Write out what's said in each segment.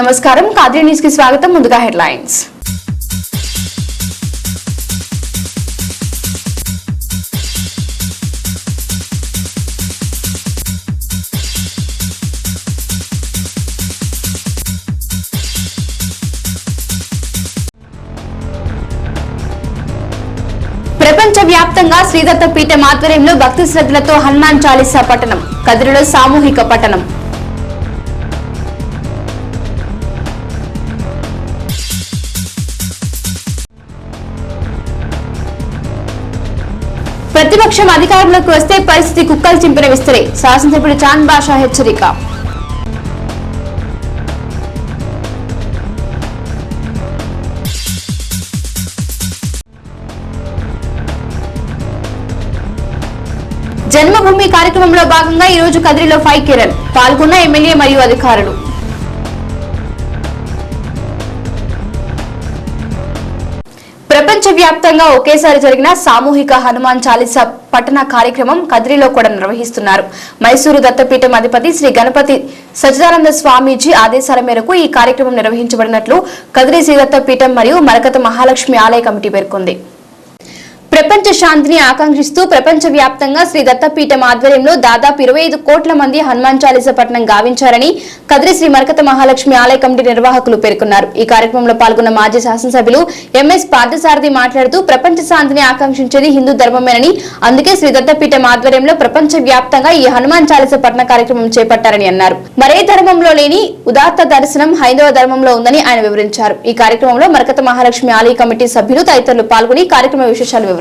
నమస్కారం కాద్రి న్యూస్ కి స్వాగతం. ముందుగా హెడ్లైన్స్. ప్రపంచవ్యాప్తంగా శ్రీదత్త పీఠం ఆధ్వర్యంలో భక్తి శ్రద్ధలతో హనుమాన్ చాలీసా పఠనం. కదిరిలో సామూహిక పఠనం. ప్రతిపక్షం అధికారంలోకి వస్తే పరిస్థితి కుక్కలు చింపిన విస్తరే. శాసనసభ్యుడు చాంద్ బాషా హెచ్చరిక. జన్మభూమి కార్యక్రమంలో భాగంగా ఈ రోజు కదిరిలో 5 కిరణ్ పాల్గొన్న ఎమ్మెల్యే మరియు అధికారులు. ప్రపంచవ్యాప్తంగా ఒకేసారి జరిగిన సామూహిక హనుమాన్ చాలీసా పఠన కార్యక్రమం కదిరిలో కూడా నిర్వహిస్తున్నారు. మైసూరు దత్తపీఠం అధిపతి శ్రీ గణపతి సచ్చిదానంద స్వామీజీ ఆదేశాల మేరకు ఈ కార్యక్రమం నిర్వహించబడినట్లు కదిరి శ్రీదత్త పీఠం మరియు మరకత మహాలక్ష్మి ఆలయ కమిటీ పేర్కొంది. ప్రపంచ శాంతిని ఆకాంక్షిస్తూ ప్రపంచవ్యాప్తంగా శ్రీ దత్తపీఠం ఆధ్వర్యంలో దాదాపు 25 కోట్ల మంది హనుమాన్ చాలీసా పఠనం గావించారని కదిరి శ్రీ మరకత మహాలక్ష్మి ఆలయ కమిటీ నిర్వాహకులు పేర్కొన్నారు. ఈ కార్యక్రమంలో పాల్గొన్న మాజీ శాసనసభ్యులు ఎంఎస్ పార్థసారథి మాట్లాడుతూ ప్రపంచ శాంతిని ఆకాంక్షించేది హిందూ ధర్మమేనని, అందుకే శ్రీ దత్తపీఠం ఆధ్వర్యంలో ప్రపంచ వ్యాప్తంగా ఈ హనుమాన్ చాలీసా పఠన కార్యక్రమం చేపట్టారని అన్నారు. మరే ధర్మంలో లేని ఉదాత్త దర్శనం హైందవ ధర్మంలో ఉందని ఆయన వివరించారు. ఈ కార్యక్రమంలో మరకత మహాలక్ష్మి ఆలయ కమిటీ సభ్యులు తదితరులు పాల్గొని కార్యక్రమ విశేషాలు వివరించారు.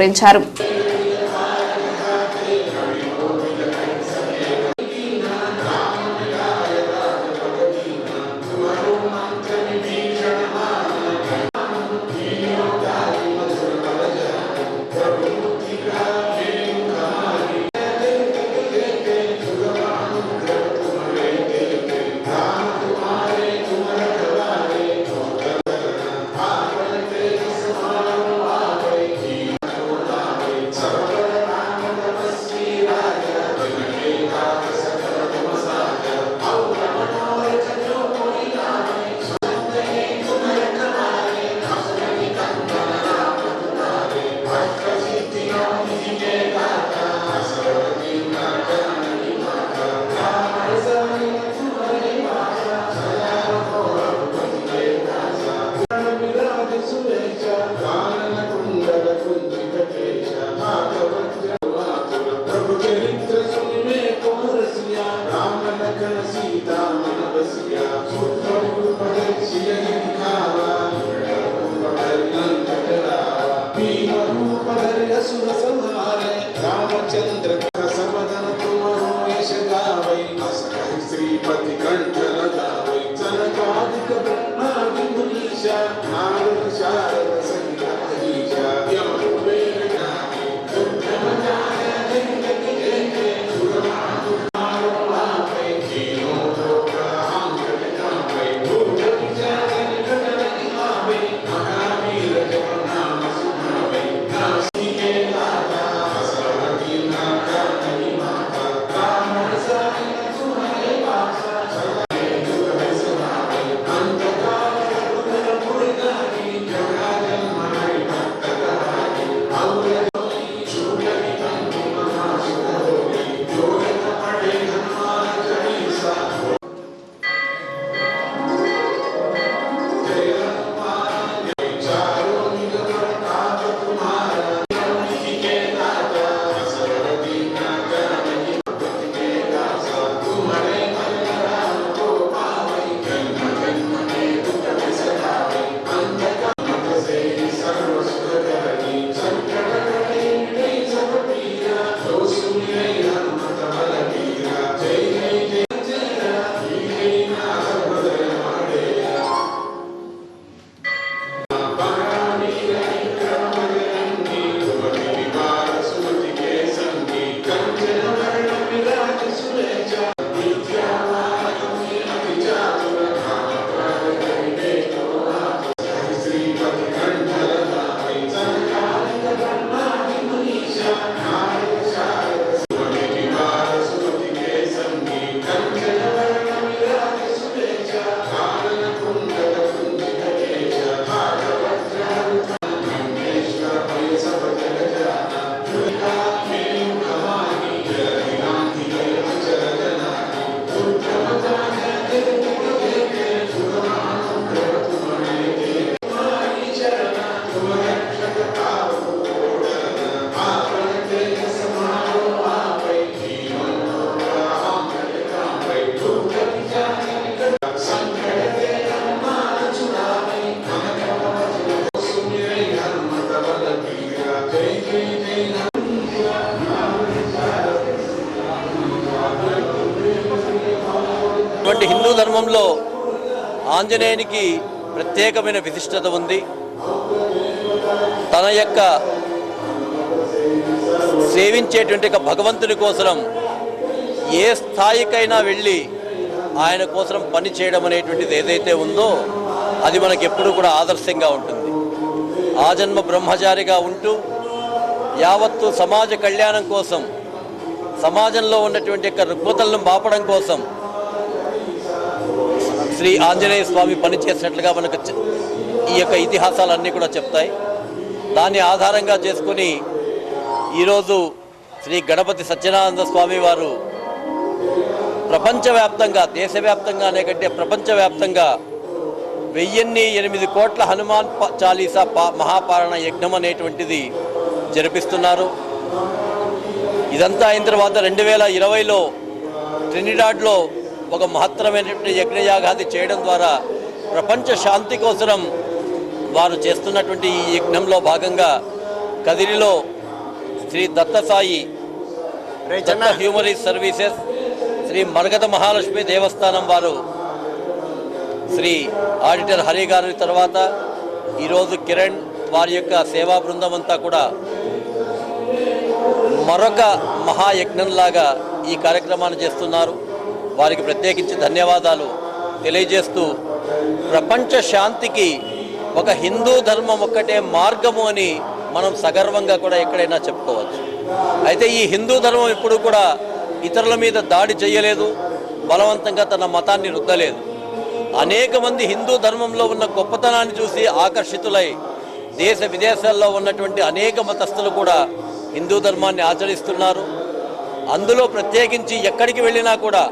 హిందూ ధర్మంలో ఆంజనేయునికి ప్రత్యేకమైన విశిష్టత ఉంది. తన యొక్క సేవించేటువంటి భగవంతుని కోసం ఏ స్థాయికైనా వెళ్ళి ఆయన కోసం పని చేయడం అనేటువంటిది ఏదైతే ఉందో అది మనకి ఎప్పుడు కూడా ఆదర్శంగా ఉంటుంది. ఆజన్మ బ్రహ్మచారిగా ఉంటూ యావత్తు సమాజ కళ్యాణం కోసం, సమాజంలో ఉన్నటువంటి యొక్క రుగ్మతలను బాపడం కోసం శ్రీ ఆంజనేయ స్వామి పనిచేసినట్లుగా మనకు ఈ యొక్క ఇతిహాసాలన్నీ కూడా చెప్తాయి. దాన్ని ఆధారంగా చేసుకుని ఈరోజు శ్రీ గణపతి సత్యనారాయణ స్వామి వారు ప్రపంచవ్యాప్తంగా, దేశవ్యాప్తంగానే కంటే ప్రపంచవ్యాప్తంగా 1008 కోట్ల హనుమాన్ చాలీసా మహాపారాయణ యజ్ఞం అనేటువంటిది జరిపిస్తున్నారు. ఇదంతా అయిన తర్వాత 2020లో ట్రినిడాడ్లో ఒక మహత్తరమైనటువంటి యజ్ఞయాగాది చేయడం ద్వారా ప్రపంచ శాంతి కోసం వారు చేస్తున్నటువంటి ఈ యజ్ఞంలో భాగంగా కదిరిలో శ్రీ దత్తసాయి దత్త హ్యూమరిస్ సర్వీసెస్, శ్రీ మరగత మహాలక్ష్మి దేవస్థానం వారు శ్రీ ఆడిటర్ హరి గారి తర్వాత ఈరోజు కిరణ్ వారి యొక్క సేవా బృందం అంతా కూడా మరొక మహాయజ్ఞంలాగా ఈ కార్యక్రమాన్ని చేస్తున్నారు. వారికి ప్రత్యేకించి ధన్యవాదాలు తెలియజేస్తూ, ప్రపంచ శాంతికి ఒక హిందూ ధర్మం ఒక్కటే మార్గము అని మనం సగర్వంగా కూడా ఎక్కడైనా చెప్పుకోవచ్చు. అయితే ఈ హిందూ ధర్మం ఎప్పుడు కూడా ఇతరుల మీద దాడి చేయలేదు, బలవంతంగా తన మతాన్ని రుద్దలేదు. అనేక మంది హిందూ ధర్మంలో ఉన్న గొప్పతనాన్ని చూసి ఆకర్షితులై దేశ విదేశాల్లో ఉన్నటువంటి అనేక మతస్థులు కూడా హిందూ ధర్మాన్ని ఆచరిస్తున్నారు. అందులో ప్రత్యేకించి ఎక్కడికి వెళ్ళినా కూడా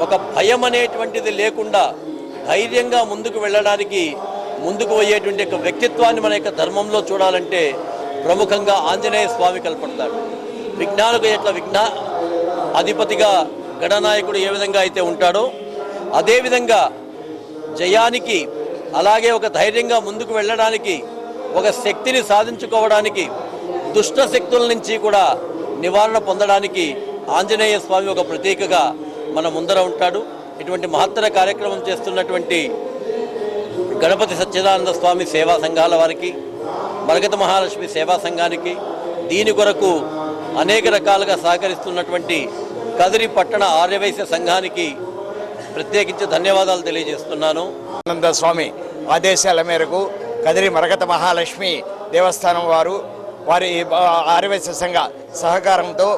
ఒక భయం అనేటువంటిది లేకుండా ధైర్యంగా ముందుకు వెళ్ళడానికి, ముందుకు పోయేటువంటి ఒక వ్యక్తిత్వాన్ని మన యొక్క ధర్మంలో చూడాలంటే ప్రముఖంగా ఆంజనేయ స్వామి కనపడతాడు. విఘ్నాలకు ఎట్లా విఘ్న అధిపతిగా గణనాయకుడు ఏ విధంగా అయితే ఉంటాడో అదేవిధంగా జయానికి, అలాగే ఒక ధైర్యంగా ముందుకు వెళ్ళడానికి, ఒక శక్తిని సాధించుకోవడానికి, దుష్ట శక్తుల నుంచి కూడా నివారణ పొందడానికి ఆంజనేయ స్వామి ఒక ప్రతీకగా మన ముందర ఉంటాడు. ఇటువంటి మహత్తర కార్యక్రమం చేస్తున్నటువంటి గణపతి సత్యనారాయణ స్వామి సేవా సంఘాల వారికి, మరగత మహాలక్ష్మి సేవా సంఘానికి, దీని కొరకు అనేక రకాలుగా సహకరిస్తున్నటువంటి కదిరి పట్టణ ఆర్యవైశ్య సంఘానికి ప్రత్యేకించి ధన్యవాదాలు తెలియజేస్తున్నాను. ఆనంద స్వామి ఆదేశాల మేరకు కదిరి మరగత మహాలక్ష్మి దేవస్థానం వారు వారి ఆర్యవైశ్య సంఘ సహకారంతో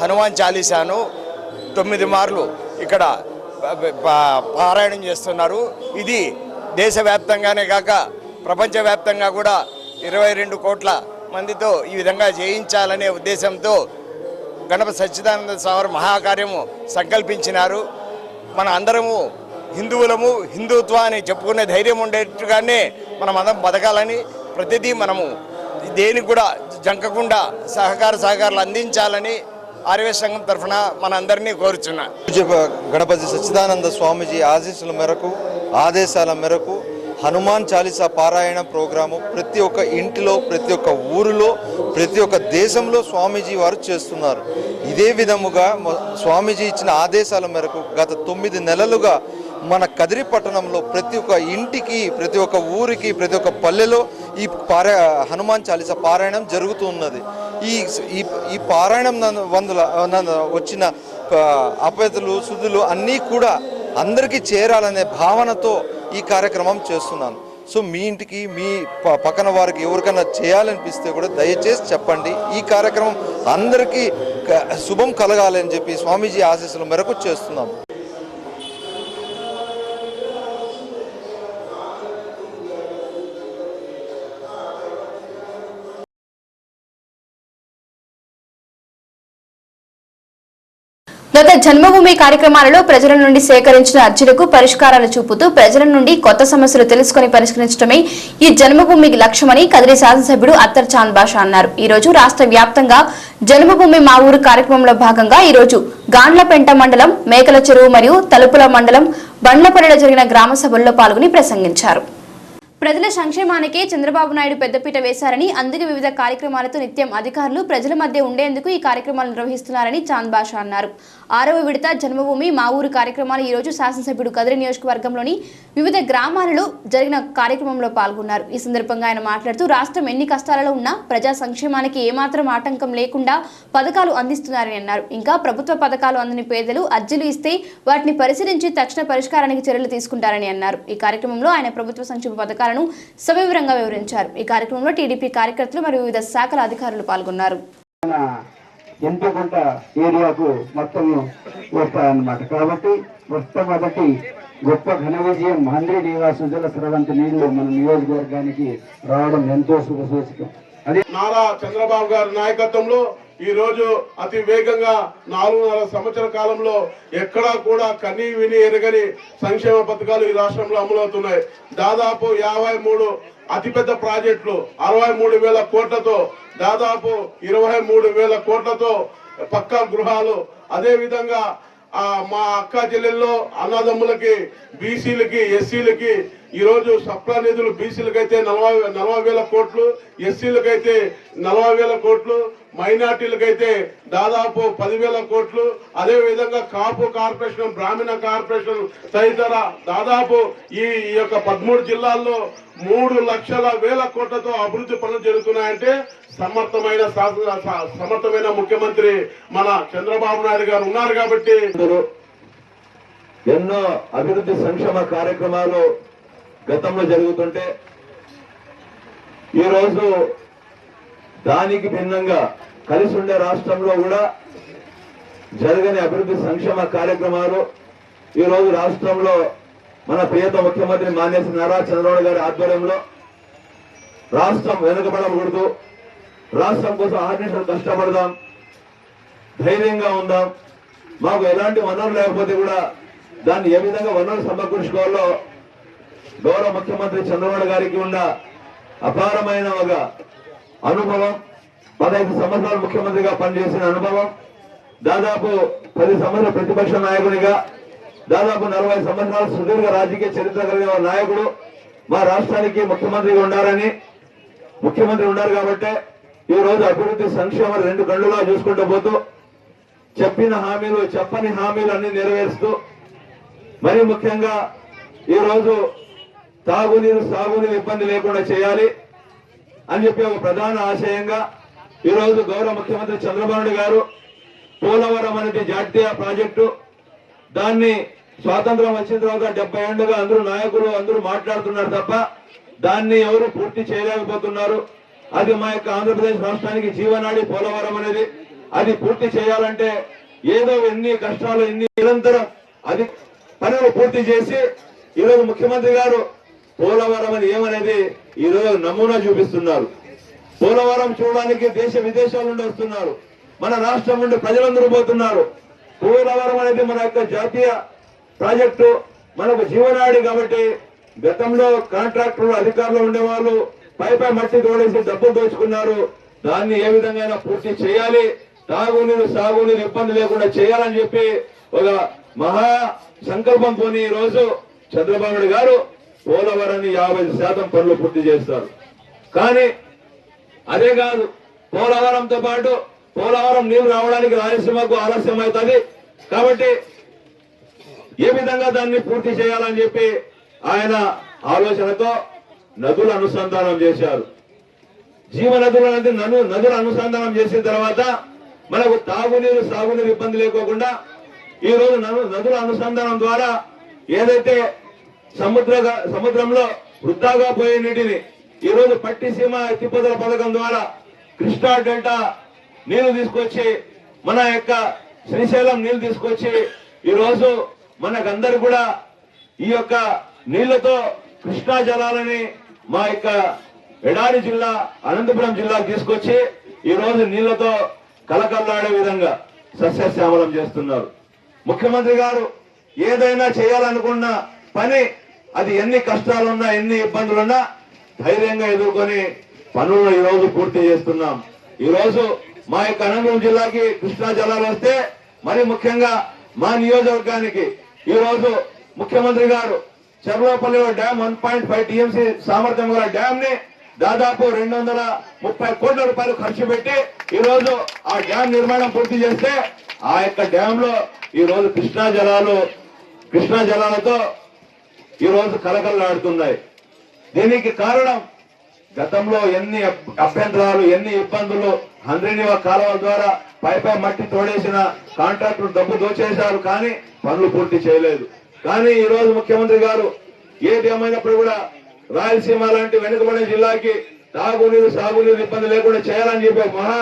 హనుమాన్ చాలీసాను 9 మార్లు ఇక్కడ పారాయణం చేస్తున్నారు. ఇది దేశవ్యాప్తంగానే కాక ప్రపంచవ్యాప్తంగా కూడా 22 కోట్ల మందితో ఈ విధంగా చేయించాలనే ఉద్దేశంతో గణపతి సచ్చిదానంద స్వామి మహాకార్యము సంకల్పించినారు. మన అందరము హిందువులము, హిందుత్వాన్ని చెప్పుకునే ధైర్యం ఉండేట్టుగానే మనం అందరం బతకాలని, ప్రతిదీ మనము దేనికి కూడా జంకకుండా సహకారాలు అందించాలని ఆర్యవైశ్య సంఘం తరఫున మనందరినీ కోరుచున్నా. గణపతి సచ్చిదానంద స్వామీజీ ఆదేశాల మేరకు హనుమాన్ చాలీసా పారాయణ ప్రోగ్రాము ప్రతి ఒక్క ఇంటిలో, ప్రతి ఒక్క ఊరిలో, ప్రతి ఒక్క దేశంలో స్వామీజీ వారు చేస్తున్నారు. ఇదే విధముగా స్వామీజీ ఇచ్చిన ఆదేశాల మేరకు గత 9 నెలలుగా మన కదిరి పట్టణంలో ప్రతి ఒక్క ఇంటికి, ప్రతి ఒక్క ఊరికి, ప్రతి ఒక్క పల్లెలో ఈ హనుమాన్ చాలీసా పారాయణం జరుగుతూ ఉన్నది. ఈ పారాయణం వచ్చిన అపేతలు, శుద్ధులు అన్నీ కూడా అందరికీ చేరాలనే భావనతో ఈ కార్యక్రమం చేస్తున్నాను. సో మీ ఇంటికి, మీ పక్కన వారికి ఎవరికైనా చేయాలనిపిస్తే కూడా దయచేసి చెప్పండి. ఈ కార్యక్రమం అందరికీ శుభం కలగాలని చెప్పి స్వామీజీ ఆశీస్సుల మేరకు చేస్తున్నాం. గత జన్మభూమి కార్యక్రమాలలో ప్రజల నుండి సేకరించిన అర్జీలకు పరిష్కారాలు చూపుతూ ప్రజల నుండి కొత్త సమస్యలు తెలుసుకుని పరిష్కరించడమే ఈ జన్మభూమికి లక్ష్యమని కదిరి శాసనసభ్యుడు అత్తర్ చాంద్ బాషా అన్నారు. ఈ రోజు రాష్ట్ర వ్యాప్తంగా జన్మభూమి మా ఊరు కార్యక్రమంలో భాగంగా ఈ రోజు గాండ్లపెంట మండలం, మేకల చెరువు మరియు తలుపుల మండలం బండ్లపల్లిలో జరిగిన గ్రామ సభల్లో పాల్గొని ప్రసంగించారు. ప్రజల సంక్షేమానికే చంద్రబాబు నాయుడు పెద్దపీట వేశారని, అందుకే వివిధ కార్యక్రమాలతో నిత్యం అధికారులు ప్రజల మధ్య ఉండేందుకు ఈ కార్యక్రమాలు నిర్వహిస్తున్నారని చాంద్ బాషా అన్నారు. 6వ విడత జన్మభూమి మా ఊరు కార్యక్రమాలు ఈ రోజు శాసనసభ్యుడు కదిరి నియోజకవర్గంలోని వివిధ గ్రామాలలో జరిగిన కార్యక్రమంలో పాల్గొన్నారు. ఈ సందర్భంగా ఆయన మాట్లాడుతూ రాష్ట్రం ఎన్ని కష్టాలలో ఉన్నా ప్రజా సంక్షేమానికి ఏమాత్రం ఆటంకం లేకుండా పథకాలు అందిస్తున్నారని అన్నారు. ఇంకా ప్రభుత్వ పథకాలు అందని పేదలు అర్జీలు ఇస్తే వాటిని పరిశీలించి తక్షణ పరిష్కారానికి చర్యలు తీసుకుంటారని అన్నారు. ఈ కార్యక్రమంలో ఆయన ప్రభుత్వ సంక్షేమ పథకాలను సవివరంగా వివరించారు. ఈ కార్యక్రమంలో టీడీపీ కార్యకర్తలు మరియు వివిధ శాఖల అధికారులు పాల్గొన్నారు. ఎంతకొంత ఏరియాకు మొత్తం వస్తాయన్నమాట. కాబట్టి మొట్టమొదటి గొప్ప ఘన విజయం మంత్రి నివాస సుజల స్రవంతి నీళ్లు మన నియోజకవర్గానికి రావడం ఎంతో శుభసూచకం. అదే నారా చంద్రబాబు గారి నాయకత్వంలో ఈ రోజు అతి వేగంగా 4.5 సంవత్సర కాలంలో ఎక్కడా కూడా కనీ విని ఎరగని సంక్షేమ పథకాలు ఈ రాష్ట్రంలో అమలవుతున్నాయి. దాదాపు 53 అతిపెద్ద ప్రాజెక్టులు 63,000 కోట్లతో, దాదాపు 23,000 కోట్లతో పక్కా గృహాలు, అదే విధంగా మా అక్క చెల్లెల్లో అన్నదమ్ములకి, బీసీలకి, ఎస్సీలకి ఈరోజు సప్లా నిధులు బీసీలకైతే 40,000 కోట్లు, ఎస్సీలకైతే 40,000 కోట్లు, మైనార్టీలకైతే దాదాపు 10,000 కోట్లు, అదే విధంగా కాపు కార్పొరేషన్, బ్రాహ్మణ కార్పొరేషన్ తదితర దాదాపు ఈ యొక్క 13 జిల్లాల్లో 3,00,000 కోట్లతో అభివృద్ధి పనులు జరుగుతున్నాయంటే సమర్థమైన ముఖ్యమంత్రి మన చంద్రబాబు నాయుడు గారు ఉన్నారు. కాబట్టి ఎన్నో అభివృద్ధి సంక్షేమ కార్యక్రమాలు గతంలో జరుగుతుంటే ఈరోజు దానికి భిన్నంగా కలిసి ఉండే రాష్ట్రంలో కూడా జరగని అభివృద్ధి సంక్షేమ కార్యక్రమాలు ఈరోజు రాష్ట్రంలో మన ప్రియత ముఖ్యమంత్రి మాన్యశ్రీ నారా చంద్రబాబు గారి ఆధ్వర్యంలో రాష్ట్రం వెనుకబడకూడదు, రాష్ట్రం కోసం ఆర్నిషలు కష్టపడదాం, ధైర్యంగా ఉందాం, మాకు ఎలాంటి వనరులు లేకపోతే కూడా దాన్ని ఏ విధంగా వనరులు సమకూర్చుకోవాలో గౌరవ ముఖ్యమంత్రి చంద్రబాబు గారికి ఉన్న అపారమైన ఒక అనుభవం, 15 సంవత్సరాలు ముఖ్యమంత్రిగా పనిచేసిన అనుభవం, దాదాపు 10 సంవత్సరాల ప్రతిపక్ష నాయకుడిగా, దాదాపు 40 సంవత్సరాల సుదీర్ఘ రాజకీయ చరిత్ర కలిగిన నాయకుడు మా రాష్ట్రానికి ముఖ్యమంత్రి ఉన్నారు కాబట్టి ఈ రోజు అభివృద్ధి సంక్షేమ 2 కళ్ళుగా చూసుకుంటూ పోతూ చెప్పిన హామీలు చెప్పని హామీలు అన్ని నెరవేరుస్తూ మరి ముఖ్యంగా ఈ రోజు తాగునీరు సాగునీరు ఇబ్బంది లేకుండా చేయాలి అని చెప్పి ఒక ప్రధాన ఆశయంగా ఈ రోజు గౌరవ ముఖ్యమంత్రి చంద్రబాబు గారు పోలవరం అనేది జాతీయ ప్రాజెక్టు, దాన్ని స్వాతంత్రం వచ్చిన తర్వాత 70 ఏళ్లుగా అందరూ నాయకులు అందరూ మాట్లాడుతున్నారు తప్ప దాన్ని ఎవరు పూర్తి చేయలేకపోతున్నారు. అది మా యొక్క ఆంధ్రప్రదేశ్ రాష్ట్రానికి జీవనాడి పోలవరం అనేది. అది పూర్తి చేయాలంటే ఏదో ఎన్ని కష్టాలు ఎన్ని నిరంతరం అది పనులు పూర్తి చేసి ఈరోజు ముఖ్యమంత్రి గారు పోలవరం అని ఏమనేది ఈరోజు నమూనా చూపిస్తున్నారు. పోలవరం చూడడానికి దేశ విదేశాల నుండి వస్తున్నారు, మన రాష్ట్రం నుండి ప్రజలందరూ పోతున్నారు. పోలవరం అనేది మన యొక్క జాతీయ ప్రాజెక్టు, మనకు జీవనాడి. కాబట్టి గతంలో కాంట్రాక్టర్లు అధికారులు ఉండేవాళ్ళు పై మట్టి తోడేసి డబ్బులు దోచుకున్నారు. దాన్ని ఏ విధంగా పూర్తి చేయాలి, తాగునీరు సాగునీరు ఇబ్బంది లేకుండా చేయాలని చెప్పి ఒక మహా సంకల్పంతో ఈ రోజు చంద్రబాబు గారు పోలవరాన్ని 50% పనులు పూర్తి చేస్తారు. కానీ అదే కాదు, పోలవరంతో పాటు పోలవరం నీళ్లు రావడానికి రాయలసీమకు ఆలస్యం అవుతుంది కాబట్టి ఏ విధంగా దాన్ని పూర్తి చేయాలని చెప్పి ఆయన ఆలోచనతో నదుల అనుసంధానం చేశారు. జీవనదులు అనేది నదుల అనుసంధానం చేసిన తర్వాత మనకు తాగునీరు సాగునీరు ఇబ్బంది లేకోకుండా ఈ రోజు నదుల అనుసంధానం ద్వారా ఏదైతే సముద్రంలో వృద్ధాగా పోయే నీటిని ఈ రోజు పట్టిసీమ ఎత్తిపోతల పథకం ద్వారా కృష్ణా డెల్టా నీళ్లు తీసుకొచ్చి మన యొక్క శ్రీశైలం నీళ్లు తీసుకొచ్చి ఈ రోజు మనకందరు కూడా ఈ యొక్క నీళ్లతో కృష్ణా జలాలని మా యొక్క ఎడారి జిల్లా అనంతపురం జిల్లాకు తీసుకొచ్చి ఈ రోజు నీళ్లతో కలకల్లాడే విధంగా సస్యశ్యామలం చేస్తున్నారు. ముఖ్యమంత్రి గారు ఏదైనా చేయాలనుకున్న పని అది ఎన్ని కష్టాలున్నా ఎన్ని ఇబ్బందులున్నా ధైర్యంగా ఎదుర్కొని పనులను ఈ రోజు పూర్తి చేస్తున్నాం. ఈ రోజు మా యొక్క అనంతపురం జిల్లాకి కృష్ణా జలాలు వస్తే మరి ముఖ్యంగా మా నియోజకవర్గానికి ఈ రోజు ముఖ్యమంత్రి గారు చెర్లోపల్లి డ్యామ్ 1.5 టీఎంసీ సామర్థ్యం గల డ్యామ్ ని దాదాపు 230 కోట్ల రూపాయలు ఖర్చు పెట్టి ఈ రోజు ఆ డ్యామ్ నిర్మాణం పూర్తి చేస్తే ఆ యొక్క డ్యామ్ లో ఈ రోజు కృష్ణా జలాలతో ఈ రోజు కలకలలాడుతున్నాయి. దీనికి కారణం గతంలో ఎన్ని అభ్యంతరాలు, ఎన్ని ఇబ్బందులు, హంద్రీనివా కాలువల ద్వారా పై మట్టి తోడేసిన కాంట్రాక్టులు డబ్బు దోచేశారు, కానీ పనులు పూర్తి చేయలేదు. కానీ ఈ రోజు ముఖ్యమంత్రి గారు ఏది ఏమైనప్పుడు కూడా రాయలసీమ లాంటి వెనుకబడిన జిల్లాకి తాగునీరు, సాగునీరు ఇబ్బంది లేకుండా చేయాలని చెప్పి మహా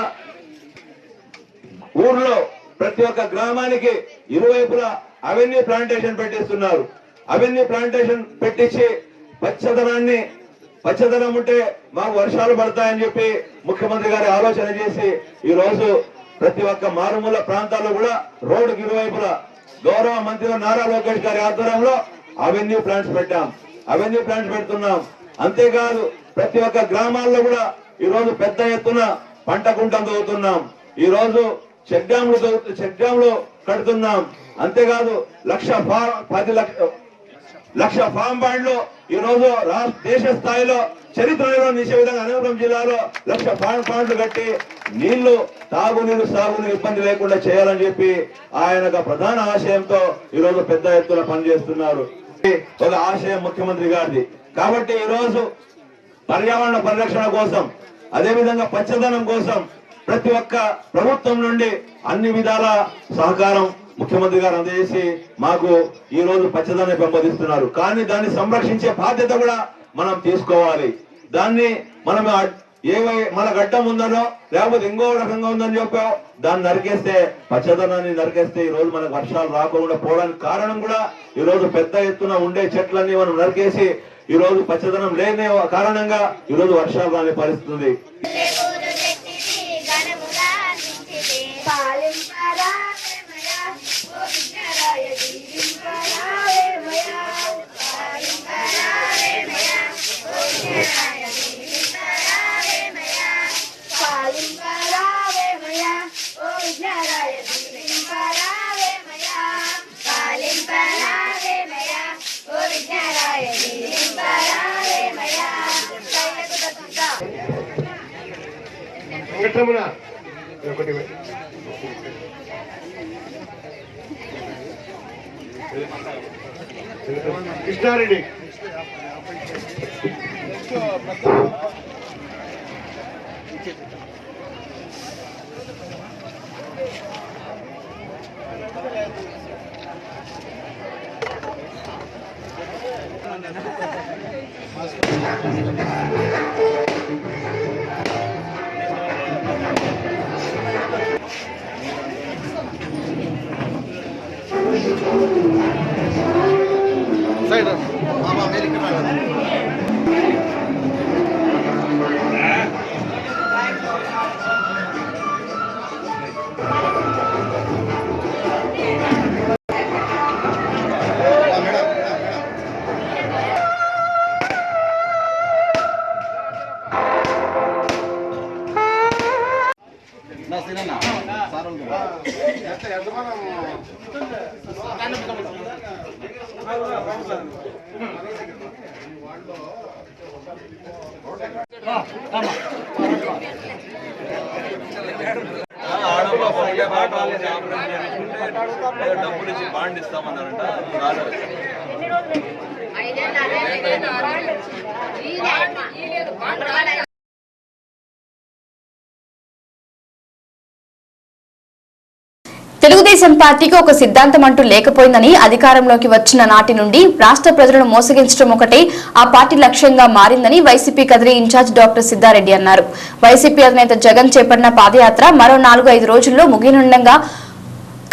ఊర్లో ప్రతి ఒక్క గ్రామానికి ఇరువైపులా అవెన్యూ ప్లాంటేషన్ పెట్టిస్తున్నారు. అవెన్యూ ప్లాంటేషన్ పెట్టించి పచ్చదనం ఉంటే మాకు వర్షాలు పడతాయని చెప్పి ముఖ్యమంత్రి గారి ఆలోచన చేసి ఈ రోజు ప్రతి ఒక్క మారుమూల ప్రాంతాల్లో కూడా రోడ్డుకి ఇరువైపులా గౌరవ మంత్రి నారా లోకేష్ గారి ఆధ్వర్యంలో అవెన్యూ ప్లాంట్స్ పెడుతున్నాం. అంతేకాదు ప్రతి ఒక్క గ్రామాల్లో కూడా ఈ రోజు పెద్ద ఎత్తున పంట కుంటం తవ్వుతున్నాం. ఈ రోజు చెక్ డ్యాంలు కడుతున్నాం. అంతేకాదు 1,10,00,000 ఫామ్ బాండ్లు ఈ రోజు దేశ స్థాయిలో చరిత్రలో నిలిచే విధంగా అనంతపురం జిల్లాలో 1,00,000 ఫామ్ బాండ్లు కట్టి నీళ్లు, తాగునీరు, సాగునీరు ఇబ్బంది లేకుండా చేయాలని చెప్పి ఆయన ప్రధాన ఆశయంతో ఈ రోజు పెద్ద ఎత్తున పనిచేస్తున్నారు. ఒక ఆశయం ముఖ్యమంత్రి గారిది. కాబట్టి ఈ రోజు పర్యావరణ పరిరక్షణ కోసం, అదేవిధంగా పచ్చదనం కోసం ప్రతి ఒక్క ప్రభుత్వం నుండి అన్ని విధాల సహకారం ముఖ్యమంత్రి గారు అందజేసి మాకు ఈ రోజు పచ్చదనాన్ని పెంపొందిస్తున్నారు. కానీ దాన్ని సంరక్షించే బాధ్యత కూడా మనం తీసుకోవాలి. దాన్ని మనం మన గడ్డం ఉందనో లేకపోతే ఇంకో రకంగా ఉందని చెప్పావు దాన్ని నరికేస్తే, పచ్చదనాన్ని నరికేస్తే ఈ రోజు మనకు వర్షాలు రాకుండా పోవడానికి కారణం కూడా ఈ రోజు పెద్ద ఎత్తున ఉండే చెట్లన్నీ మనం నరికేసి ఈ రోజు పచ్చదనం లేని కారణంగా ఈ రోజు వర్షాలు రాని పరిస్థితి. కృష్ణారెడ్డి డబ్బులు ఇచ్చి బాండ్ ఇస్తామన్నారంట. తెలుగుదేశం పార్టీకి ఒక సిద్ధాంతం అంటూ లేకపోయిందని, అధికారంలోకి వచ్చిన నాటి నుండి రాష్ట్ర ప్రజలను మోసగించడం ఒకటే ఆ పార్టీ లక్ష్యంగా మారిందని వైసీపీ కదిరి ఇన్ఛార్జ్ డాక్టర్ సిద్ధారెడ్డి అన్నారు. వైసీపీ అధినేత జగన్ చేపట్టిన పాదయాత్ర మరో 4-5 రోజుల్లో ముగియనుండగా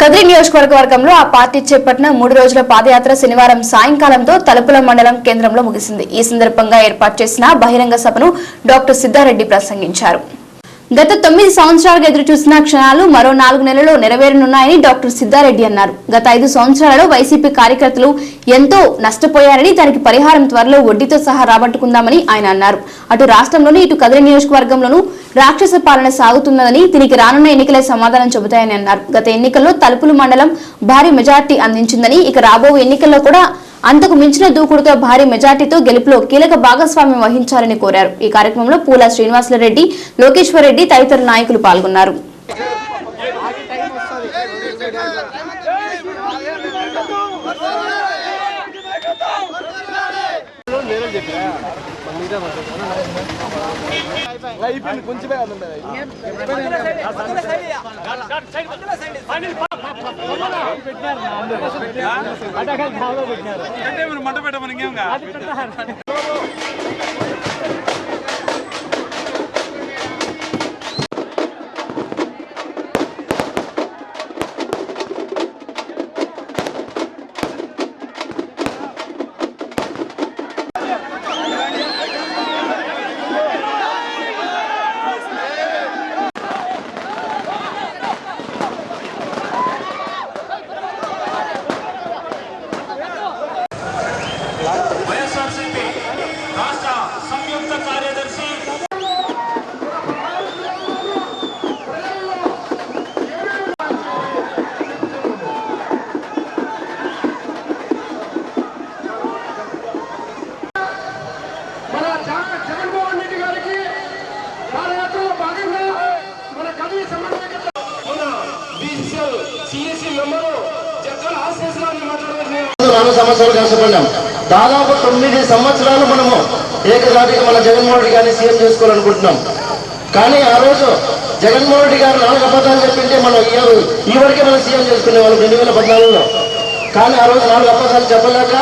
కదిరి నియోజకవర్గంలో ఆ పార్టీ చేపట్టిన 3 రోజుల పాదయాత్ర శనివారం సాయంకాలంతో తలుపుల మండలం కేంద్రంలో ముగిసింది. ఈ సందర్భంగా ఏర్పాటు చేసిన బహిరంగ సభను డాక్టర్ సిద్ధారెడ్డి ప్రసంగించారు. గత 9 సంవత్సరాలుగా ఎదురు చూసిన క్షణాలు మరో 4 నెలల్లో నెరవేరనున్నాయని డాక్టర్ సిద్ధారెడ్డి అన్నారు. గత 5 సంవత్సరాలలో వైసీపీ కార్యకర్తలు ఎంతో నష్టపోయారని, దానికి పరిహారం త్వరలో వడ్డీతో సహా రాబట్టుకుందామని ఆయన అన్నారు. అటు రాష్ట్రంలోని ఇటు కదిరి నియోజకవర్గంలోనూ రాక్షస పాలన సాగుతున్నదని, దీనికి రానున్న ఎన్నికలే సమాధానం చెబుతాయని అన్నారు. గత ఎన్నికల్లో తలుపులు మండలం భారీ మెజార్టీ అందించిందని, ఇక రాబోయే ఎన్నికల్లో కూడా అంతకు మించిన దూకుడుతో భారీ మెజార్టీతో గెలుపులో కీలక భాగస్వామ్యం వహించాలని కోరారు. ఈ కార్యక్రమంలో పూల శ్రీనివాసరెడ్డి, లోకేశ్వర్ రెడ్డి తదితర నాయకులు పాల్గొన్నారు. మంట పెట్టమని ఇంకేం సంవత్సరాలు కష్టపడ్డాం. దాదాపు 9 సంవత్సరాలు మనము ఏకదాటిగా మన జగన్మోహన్ రెడ్డి గారిని సీఎం చేసుకోవాలనుకుంటున్నాం. కానీ ఆ రోజు జగన్మోహన్ రెడ్డి గారు 4 అబద్ధాలు చెప్పింటే మనం ఈ వరకే మనం సీఎం చేసుకునే వాళ్ళు 2014లో. కానీ ఆ రోజు 4 అబద్ధాలు చెప్పలేక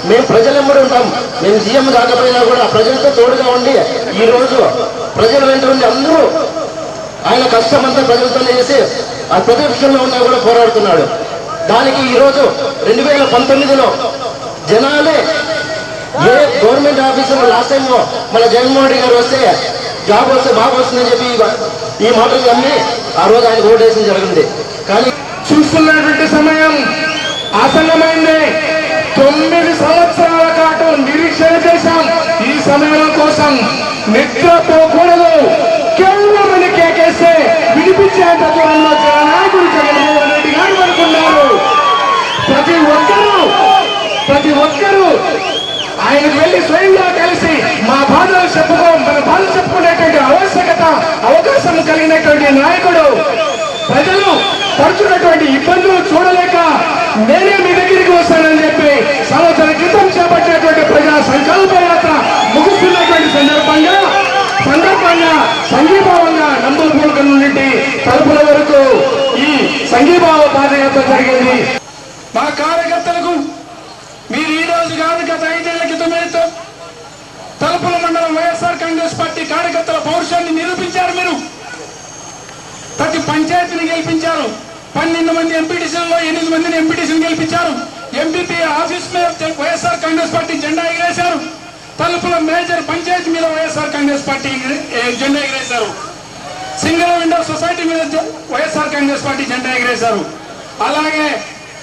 మేము ప్రజలెంబడి ఉంటాం. మేము సీఎం కాకపోయినా కూడా ప్రజలతో తోడుగా ఉండి ఈ రోజు ప్రజల వెంట ఉండి అందరూ ఆయన కష్టం అంతా ప్రజలతో చేసి ఆ ప్రతిపక్షంలో ఉన్నా కూడా పోరాడుతున్నాడు. దానికి ఈరోజు 2019లో జనాలే ఏ గవర్నమెంట్ ఆఫీసర్ లాస్ట్ టైం మన జగన్మోహన్ రెడ్డి గారు వస్తే జాబ్ వస్తే బాగా వస్తుందని చెప్పి ఈ మాటలు నమ్మి ఆ రోజు ఆయన ఓటేసిన జరిగింది. కానీ చూస్తున్నటువంటి సమయం ఆసన్నమైంది. 9 సంవత్సరాల పాటు నిరీక్షణ చేశాం. ఈ సమయం కోసం నిద్రపోకూడదు. కేవలం కేకేస్తే వినిపించేంత దూరంలో జననాయకుడు జగన్మోహన్ రెడ్డి గారు అనుకున్నారు. ప్రతి ఒక్కరూ ఆయనకు వెళ్ళి స్వయంగా కలిసి మన బాధలు చెప్పుకునేటువంటి అవకాశం కలిగినటువంటి నాయకుడు. ప్రజలు పడుతున్నటువంటి ఇబ్బందులు చూడలేక నేనే మీ దగ్గరికి వస్తానని చెప్పి సంవత్సరం క్రితం చేపట్టినటువంటి ప్రజా సంకల్ప యాత్ర ముగుస్తున్నటువంటి సందర్భంగా సంఘీభావంగా నంబూరుపూర్క నుండి తలుపుల వరకు ఈ సంఘీభావ పాదయాత్ర జరిగింది. మా కార్యకర్తలకు మీరు ఈ రోజు కాదు, గత 5 ఏళ్ల క్రితమే తలుపుల మండలం వైఎస్ఆర్ కాంగ్రెస్ పార్టీ కార్యకర్తల పౌరుషాన్ని నిరూపించారు. మీరు ప్రతి పంచాయతీని గెలిపించారు. 12 మంది ఎంపీటీసీలలో 8 మందిని ఎంపీటీసీని గెలిపించారు. ఎంపీపీ ఆఫీస్ మీద వైఎస్ఆర్ కాంగ్రెస్ పార్టీ జెండా ఎగిరేశారు. తలుపుల మేజర్ పంచాయతీ మీద వైఎస్ఆర్ కాంగ్రెస్ పార్టీ జెండా ఎగిరేశారు. సింగిల్ విండో సొసైటీ మీద వైఎస్ఆర్ కాంగ్రెస్ పార్టీ జెండా ఎగిరేశారు. అలాగే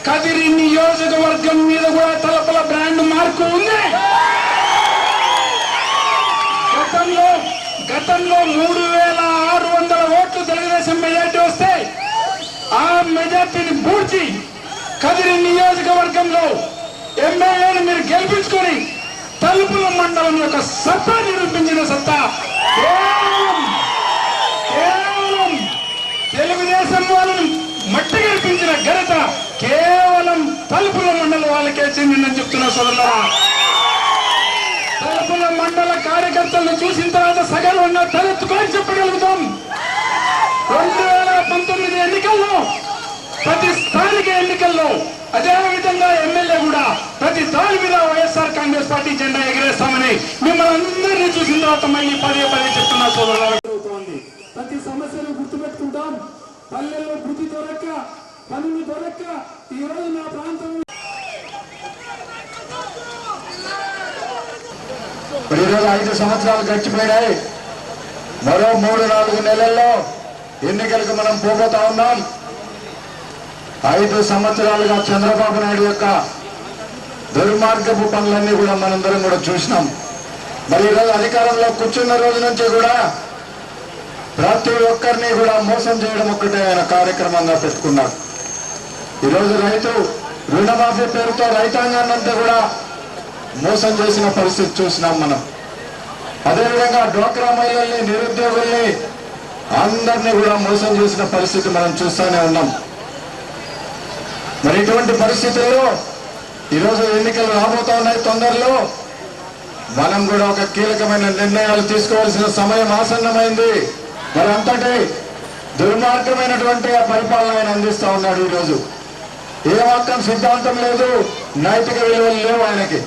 కదిరి నియోజకవర్గం మీద కూడా తలుపుల బ్రాండ్ మార్కు ఉంది. గతంలో 3600 ఓట్లు తెలుగుదేశం మెజార్టీ వస్తే ఆ మెజార్టీని పూడ్చి కదిరి నియోజకవర్గంలో ఎమ్మెల్యేని మీరు గెలిపించుకొని తలుపుల మండలం యొక్క సత్తా నిరూపించిన సత్తా కేవలం తెలుగుదేశం వాళ్ళని మట్టి గెలిపించిన ఘనత కేవలం తలుపుల మండలం వాళ్ళకే చెందిందని చెప్తున్నా సోదరులారా. తలుపుల మండల కార్యకర్తలను చూసిన తర్వాత సగర్వంగా తలెత్తుకొని చెప్పగలుగుతాం. 2019 ఎన్నికల్లో ప్రతి స్థానిక ఎన్నికల్లో అదే విధంగా ఎమ్మెల్యే కూడా ప్రతి దాని మీద వైఎస్ఆర్ కాంగ్రెస్ పార్టీ జెండా ఎగిరేస్తామని మిమ్మల్ని అందరినీ చూసిన తర్వాత మళ్ళీ పదే చెప్తున్నా సోదరులారా. ప్రతి సమస్యను గుర్తుపెట్టుకుంటాం. పల్లెల్లో వృద్ధి దొరక్క, పనులు దొరక్క ఈ రోజు నా ప్రాంతంలో ఈరోజు 5 సంవత్సరాలు గడిచిపోయినాయి. మరో 3-4 నెలల్లో ఎన్నికలకు మనం పోబోతా ఉన్నాం. 5 సంవత్సరాలుగా చంద్రబాబు నాయుడు యొక్క దుర్మార్గపు పనులన్నీ కూడా మనందరం కూడా చూసినాం. మరి ఈరోజు అధికారంలో కూర్చున్న రోజు నుంచి కూడా ప్రతి ఒక్కరిని కూడా మోసం చేయడం ఒక్కటే ఆయన కార్యక్రమంగా పెట్టుకున్నాడు. ఈరోజు రైతు రుణమాఫీ పేరుతో రైతాంగాన్ని అంతా కూడా మోసం చేసిన పరిస్థితి చూసినాం మనం. అదేవిధంగా డ్వాక్రా మహిళల్ని, నిరుద్యోగుల్ని అందరినీ కూడా మోసం చేసిన పరిస్థితి మనం చూస్తూనే ఉన్నాం. మరి ఇటువంటి పరిస్థితుల్లో ఈరోజు ఎన్నికలు రాబోతా ఉన్నాయి. తొందరలో మనం కూడా ఒక కీలకమైన నిర్ణయాలు తీసుకోవాల్సిన సమయం ఆసన్నమైంది. మరి అంతటి దుర్మార్గమైనటువంటి ఆ పరిపాలన ఆయన అందిస్తా ఉన్నాడు. ఈరోజు ఏ మాత్రం సిద్ధాంతం లేదు, నైతిక విలువలు లేవు ఆయనకి.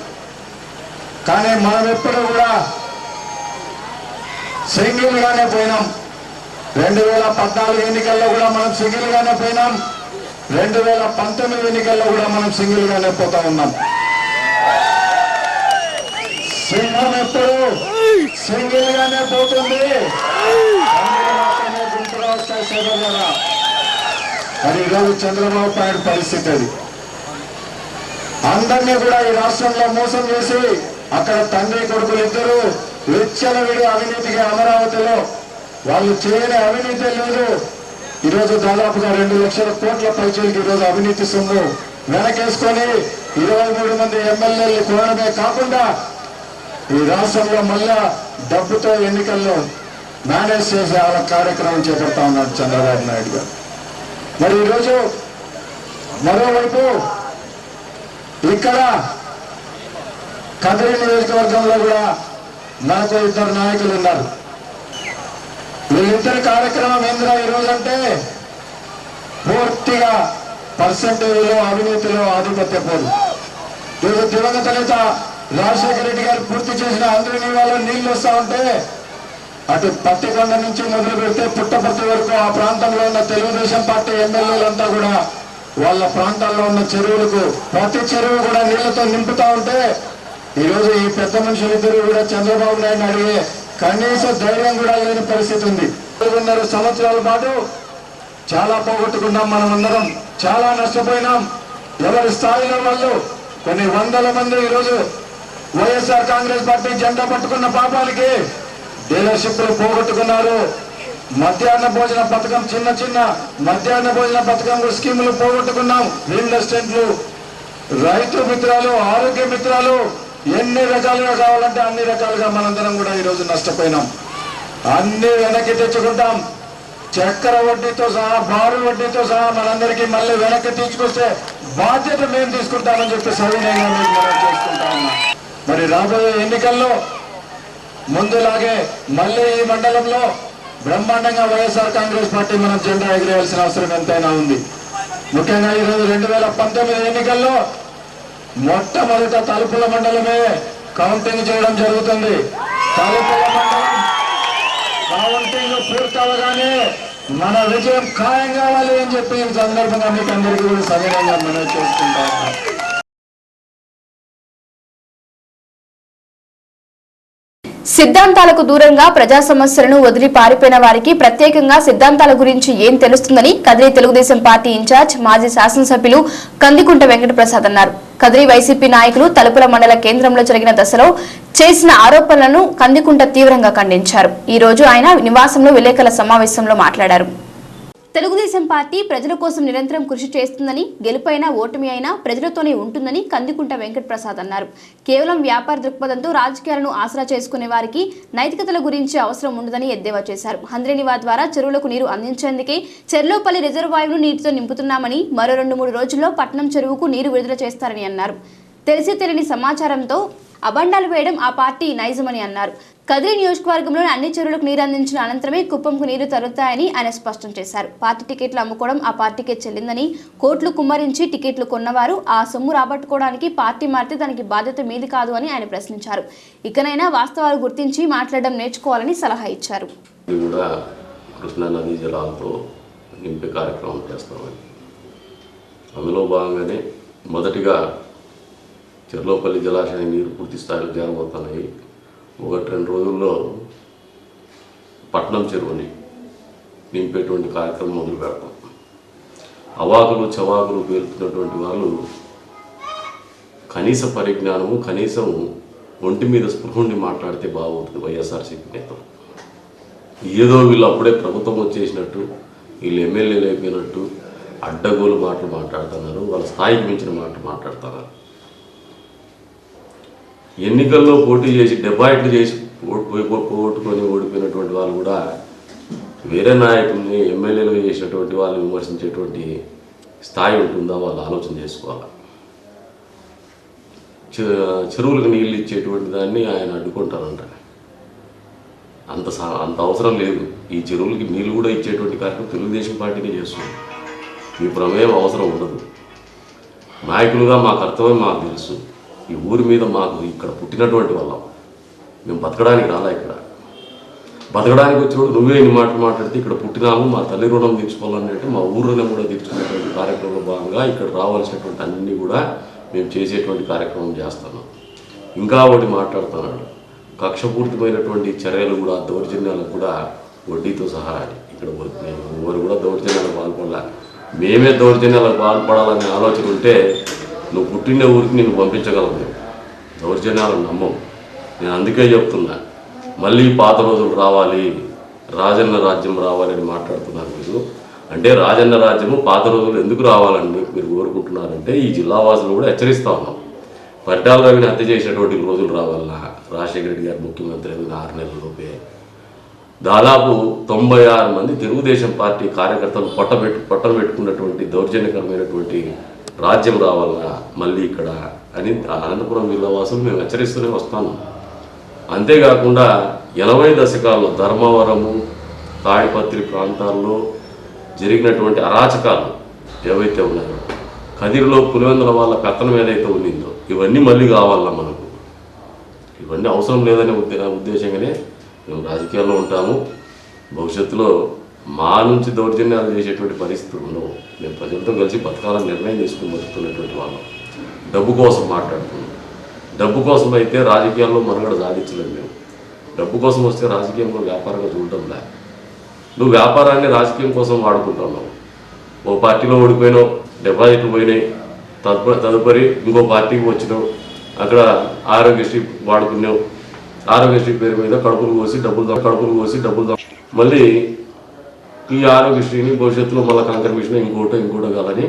కానీ మనం ఎప్పుడు కూడా సింగిల్ గానే పోయినాం. 2014 ఎన్నికల్లో కూడా మనం సింగిల్ గానే పోయినాం. 2019 ఎన్నికల్లో కూడా మనం సింగిల్ గానే పోతా ఉన్నాం. సింహం ఎప్పుడు సింగిల్ గానే పోతుంది. గుంపుగా వస్తాయి సోదరులారా. మరి ఈరోజు చంద్రబాబు నాయుడు పరిస్థితి అది. అందరినీ కూడా ఈ రాష్ట్రంలో మోసం చేసి అక్కడ తండ్రి కొడుకులు ఇద్దరు విచ్చలవిడి అవినీతిగా అమరావతిలో వాళ్ళు చేయని అవినీతి లేదు. ఈరోజు దాదాపుగా 2 లక్షల కోట్ల పైచీలకి ఈరోజు అవినీతి సొమ్ము వెనకేసుకొని 23 మంది ఎమ్మెల్యేలు కోరడమే కాకుండా ఈ రాష్ట్రంలో మళ్ళా డబ్బుతో ఎన్నికల్లో మేనేజ్ చేసే వాళ్ళ కార్యక్రమం చేపడతా ఉన్నాడు చంద్రబాబు నాయుడు గారు. మరి ఈరోజు మరోవైపు ఇక్కడ కదిరి నియోజకవర్గంలో కూడా మనకు 2 నాయకులు ఉన్నారు. వీళ్ళిద్దరి కార్యక్రమం ఏంద్రా ఈరోజు అంటే పూర్తిగా పర్సెంటేజ్లో అవినీతిలో ఆధిపత్య పోరు. ఈరోజు దివంగత నేత రాజశేఖర రెడ్డి గారు పూర్తి చేసిన అందరినీ వాళ్ళ నీళ్లు వస్తా ఉంటే అటు పత్తికొండ నుంచి మొదలు పెడితే పుట్టపర్తి వరకు ఆ ప్రాంతంలో ఉన్న తెలుగుదేశం పార్టీ ఎమ్మెల్యేలంతా కూడా వాళ్ళ ప్రాంతాల్లో ఉన్న చెరువులకు ప్రతి చెరువు కూడా నీళ్లతో నింపుతా ఉంటే ఈరోజు ఈ పెద్ద మనుషులిద్దరూ కూడా చంద్రబాబు నాయుడు అడిగే కనీస ధైర్యం కూడా లేని పరిస్థితి ఉంది. 5.5 సంవత్సరాల పాటు చాలా పోగొట్టుకున్నాం. మనమందరం చాలా నష్టపోయినాం. ఎవరి స్థాయిలో వాళ్ళు కొన్ని వందల మంది ఈరోజు వైఎస్ఆర్ కాంగ్రెస్ పార్టీ జెండా పట్టుకున్న పాపాలకి డీలర్షిప్లు పోగొట్టుకున్నారు. మధ్యాహ్న భోజన పథకం, చిన్న మధ్యాహ్న భోజన పథకం స్కీములు పోగొట్టుకున్నాం. రియల్ ఎస్టేట్లు, రైతు మిత్రాలు, ఆరోగ్య మిత్రాలు, ఎన్ని రకాలుగా కావాలంటే అన్ని రకాలుగా మనందరం కూడా ఈరోజు నష్టపోయినాం. అన్ని వెనక్కి తెచ్చుకుంటాం. చక్కెర వడ్డీతో సహా, బారు వడ్డీతో సహా మనందరికీ మళ్ళీ వెనక్కి తీసుకొస్తే బాధ్యత మేము తీసుకుంటామని చెప్పి సవినయంగా మీకు మనం చేసుకుంటా ఉన్నాం. మరి రాబోయే ఎన్నికల్లో ముందులాగే మళ్ళీ ఈ మండలంలో బ్రహ్మాండంగా వైఎస్ఆర్ కాంగ్రెస్ పార్టీ మనం జెండా ఎగిరేయాల్సిన అవసరం ఎంతైనా ఉంది. ముఖ్యంగా ఈరోజు 2019 ఎన్నికల్లో మొట్టమొదట తలుపుల మండలమే కౌంటింగ్ చేయడం జరుగుతుంది. తలుపుల మండలం కౌంటింగ్ పూర్తవగానే మన విజయం ఖాయం కావాలి అని చెప్పి ఈ సందర్భంగా మీకు అందరికీ కూడా సవినయంగా మనం చేసుకుంటాం. సిద్ధాంతాలకు దూరంగా ప్రజా సమస్యలను వదిలి పారిపోయిన వారికి ప్రత్యేకంగా సిద్ధాంతాల గురించి ఏం తెలుస్తుందని కదిరి తెలుగుదేశం పార్టీ ఇన్ఛార్జ్ మాజీ శాసనసభ్యులు కందికుంట వెంకటప్రసాద్ అన్నారు. కదిరి వైసీపీ నాయకులు తలుపుల మండల కేంద్రంలో జరిగిన దశలో చేసిన ఆరోపణలను కందికుంట తీవ్రంగా ఖండించారు. ఈ రోజు ఆయన నివాసంలో విలేకరుల సమావేశంలో మాట్లాడారు. తెలుగుదేశం పార్టీ ప్రజల కోసం నిరంతరం కృషి చేస్తుందని, గెలుపైనా ఓటమి అయినా ప్రజలతోనే ఉంటుందని కందికుంట వెంకటప్రసాద్ అన్నారు. కేవలం వ్యాపార దృక్పథంతో రాజకీయాలను ఆసరా చేసుకునే వారికి నైతికతల గురించి అవసరం ఉండదని ఎద్దేవా చేశారు. హంద్రేనివా ద్వారా చెరువులకు నీరు అందించేందుకే చెర్లోపల్లి రిజర్వాయర్ను నీటితో నింపుతున్నామని, మరో 2-3 రోజుల్లో పట్నం చెరువుకు నీరు విడుదల చేస్తారని అన్నారు. తెలిసి తెలియని సమాచారంతో అబండాలు వేయడం ఆ పార్టీ నైజమని అన్నారు. కదిరి నియోజకవర్గంలోని అన్ని చెరువులకు నీరు అందించిన అనంతరమే కుప్పంకు నీరు తరులుతాయని ఆయన స్పష్టం చేశారు. పార్టీ టికెట్లు అమ్ముకోవడం ఆ పార్టీకే చెల్లిందని, కోట్లు కుమ్మరించి టికెట్లు కొన్నవారు ఆ సొమ్ము రాబట్టుకోవడానికి పార్టీ మారితే దానికి బాధ్యత మీది కాదు అని ఆయన ప్రశ్నించారు. ఇకనైనా వాస్తవాలు గుర్తించి మాట్లాడడం నేర్చుకోవాలని సలహా ఇచ్చారు. కృష్ణా నదీ జలాలతో నింపే కార్యక్రమం చేస్తామని, అందులో భాగంగానే మొదటిగా చెర్లోపల్లి జలాశయం నీరు పూర్తి స్థాయిలో చేరబోతున్నాయి. 1-2 రోజుల్లో పట్నం చెరువుని నింపేటువంటి కార్యక్రమం మొదలు పెడతాం. అవాకులు చవాకులు పేరుతున్నటువంటి వాళ్ళు కనీస పరిజ్ఞానము, కనీసం ఒంటి మీద స్పృహుండి మాట్లాడితే బాగుంటుంది. వైఎస్ఆర్సీపీ నేతలు ఏదో వీళ్ళు అప్పుడే ప్రభుత్వం వచ్చేసినట్టు, వీళ్ళు ఎమ్మెల్యేలు అయిపోయినట్టు, అడ్డగోలు మాటలు మాట్లాడుతున్నారు, వాళ్ళ స్థాయికి మించిన మాటలు మాట్లాడుతున్నారు. ఎన్నికల్లో పోటీ చేసి డిపాజిట్లు చేసి ఓటుకొని ఓడిపోయినటువంటి వాళ్ళు కూడా వేరే నాయకుల్ని ఎమ్మెల్యేలు చేసినటువంటి వాళ్ళు విమర్శించేటువంటి స్థాయి ఉంటుందా వాళ్ళు ఆలోచన చేసుకోవాలి. చెరువులకు నీళ్ళు ఇచ్చేటువంటి దాన్ని ఆయన అడ్డుకుంటారంట. అంత అవసరం లేదు. ఈ చెరువులకి నీళ్ళు కూడా ఇచ్చేటువంటి కార్యక్రమం తెలుగుదేశం పార్టీనే చేస్తుంది. మీ ప్రమేయం అవసరం ఉండదు. నాయకులుగా మా కర్తవ్యం మాకు తెలుసు. ఈ ఊరి మీద మాకు ఇక్కడ పుట్టినటువంటి వాళ్ళం, మేము బతకడానికి రాలా. ఇక్కడ బతకడానికి వచ్చినప్పుడు నువ్వే ఇన్ని మాటలు మాట్లాడితే ఇక్కడ పుట్టినాము, మా తల్లి రుణం తీర్చుకోవాలన్నట్టు మా ఊరిని కూడా తీర్చుకునేటువంటి కార్యక్రమంలో భాగంగా ఇక్కడ రావాల్సినటువంటి అన్నీ కూడా మేము చేసేటువంటి కార్యక్రమం చేస్తున్నాం. ఇంకా ఒకటి మాట్లాడుతున్నాడు, కక్షపూరితమైనటువంటి చర్యలు కూడా దౌర్జన్యాలకు కూడా వడ్డీతో సహా ఇక్కడ ఎవరు కూడా దౌర్జన్యాలకు పాల్పడాల. మేమే దౌర్జన్యాలకు పాల్పడాలనే ఆలోచన ఉంటే నువ్వు పుట్టిన ఊరికి నేను పంపించగలను. దౌర్జన్యాలను నమ్మం. నేను అందుకే చెప్తున్నా, మళ్ళీ పాత రోజులు రావాలి, రాజన్న రాజ్యం రావాలని మాట్లాడుతున్నారు మీరు. అంటే రాజన్న రాజ్యము పాత రోజులు ఎందుకు రావాలని మీరు కోరుకుంటున్నారంటే ఈ జిల్లా వాసులు కూడా హెచ్చరిస్తూ ఉన్నాం. పట్టాల రవిని హత్య చేసినటువంటి రోజులు రావాలా, రాజశేఖర రెడ్డి గారు ముఖ్యమంత్రి అయిన 6 నెలలలోపే దాదాపు 96 మంది తెలుగుదేశం పార్టీ కార్యకర్తలు పొట్టలు పెట్టుకున్నటువంటి దౌర్జన్యకరమైనటువంటి రాజ్యం రావాలా మళ్ళీ ఇక్కడ అని అనంతపురం జిల్లా వాసులు మేము హెచ్చరిస్తూనే వస్తాను. అంతేకాకుండా 80 దశకాల్లో ధర్మవరము, తాడిపత్రి ప్రాంతాల్లో జరిగినటువంటి అరాచకాలు ఏవైతే ఉన్నాయో, కదిరిలో పులివెందుల వాళ్ళ పెత్తనం ఏదైతే ఉండిందో, ఇవన్నీ మళ్ళీ కావాలా మనకు. ఇవన్నీ అవసరం లేదనే ఉద్దేశంగానే మేము రాజకీయాల్లో ఉంటాము. భవిష్యత్తులో మా నుంచి దౌర్జన్యాలు చేసేటువంటి పరిస్థితులు ఉండవు. మేము ప్రజలతో కలిసి బతకాలని నిర్ణయం చేసుకుని బతుకుతున్నటువంటి వాళ్ళం. డబ్బు కోసం మాట్లాడుతున్నాం. డబ్బు కోసం అయితే రాజకీయాల్లో మనుగడ సాధించలేము. మేము డబ్బు కోసం వస్తే రాజకీయంలో వ్యాపారంగా చూడటం లే. నువ్వు వ్యాపారాన్ని రాజకీయం కోసం వాడుకుంటున్నావు. ఓ పార్టీలో ఓడిపోయినావు, డిపాజిట్లు పోయినాయి, తదుపరి ఇంకో పార్టీకి వచ్చినావు, అక్కడ ఆరోగ్యశ్రీ వాడుకున్నావు. ఆరోగ్యశ్రీ పేరు మీద కడుపులు కోసి డబ్బులు మళ్ళీ ఈ ఆరోగ్యశ్రీని భవిష్యత్తులో మళ్ళీ కాంట్రిబ్యూషన్ ఇంకోటో కాదని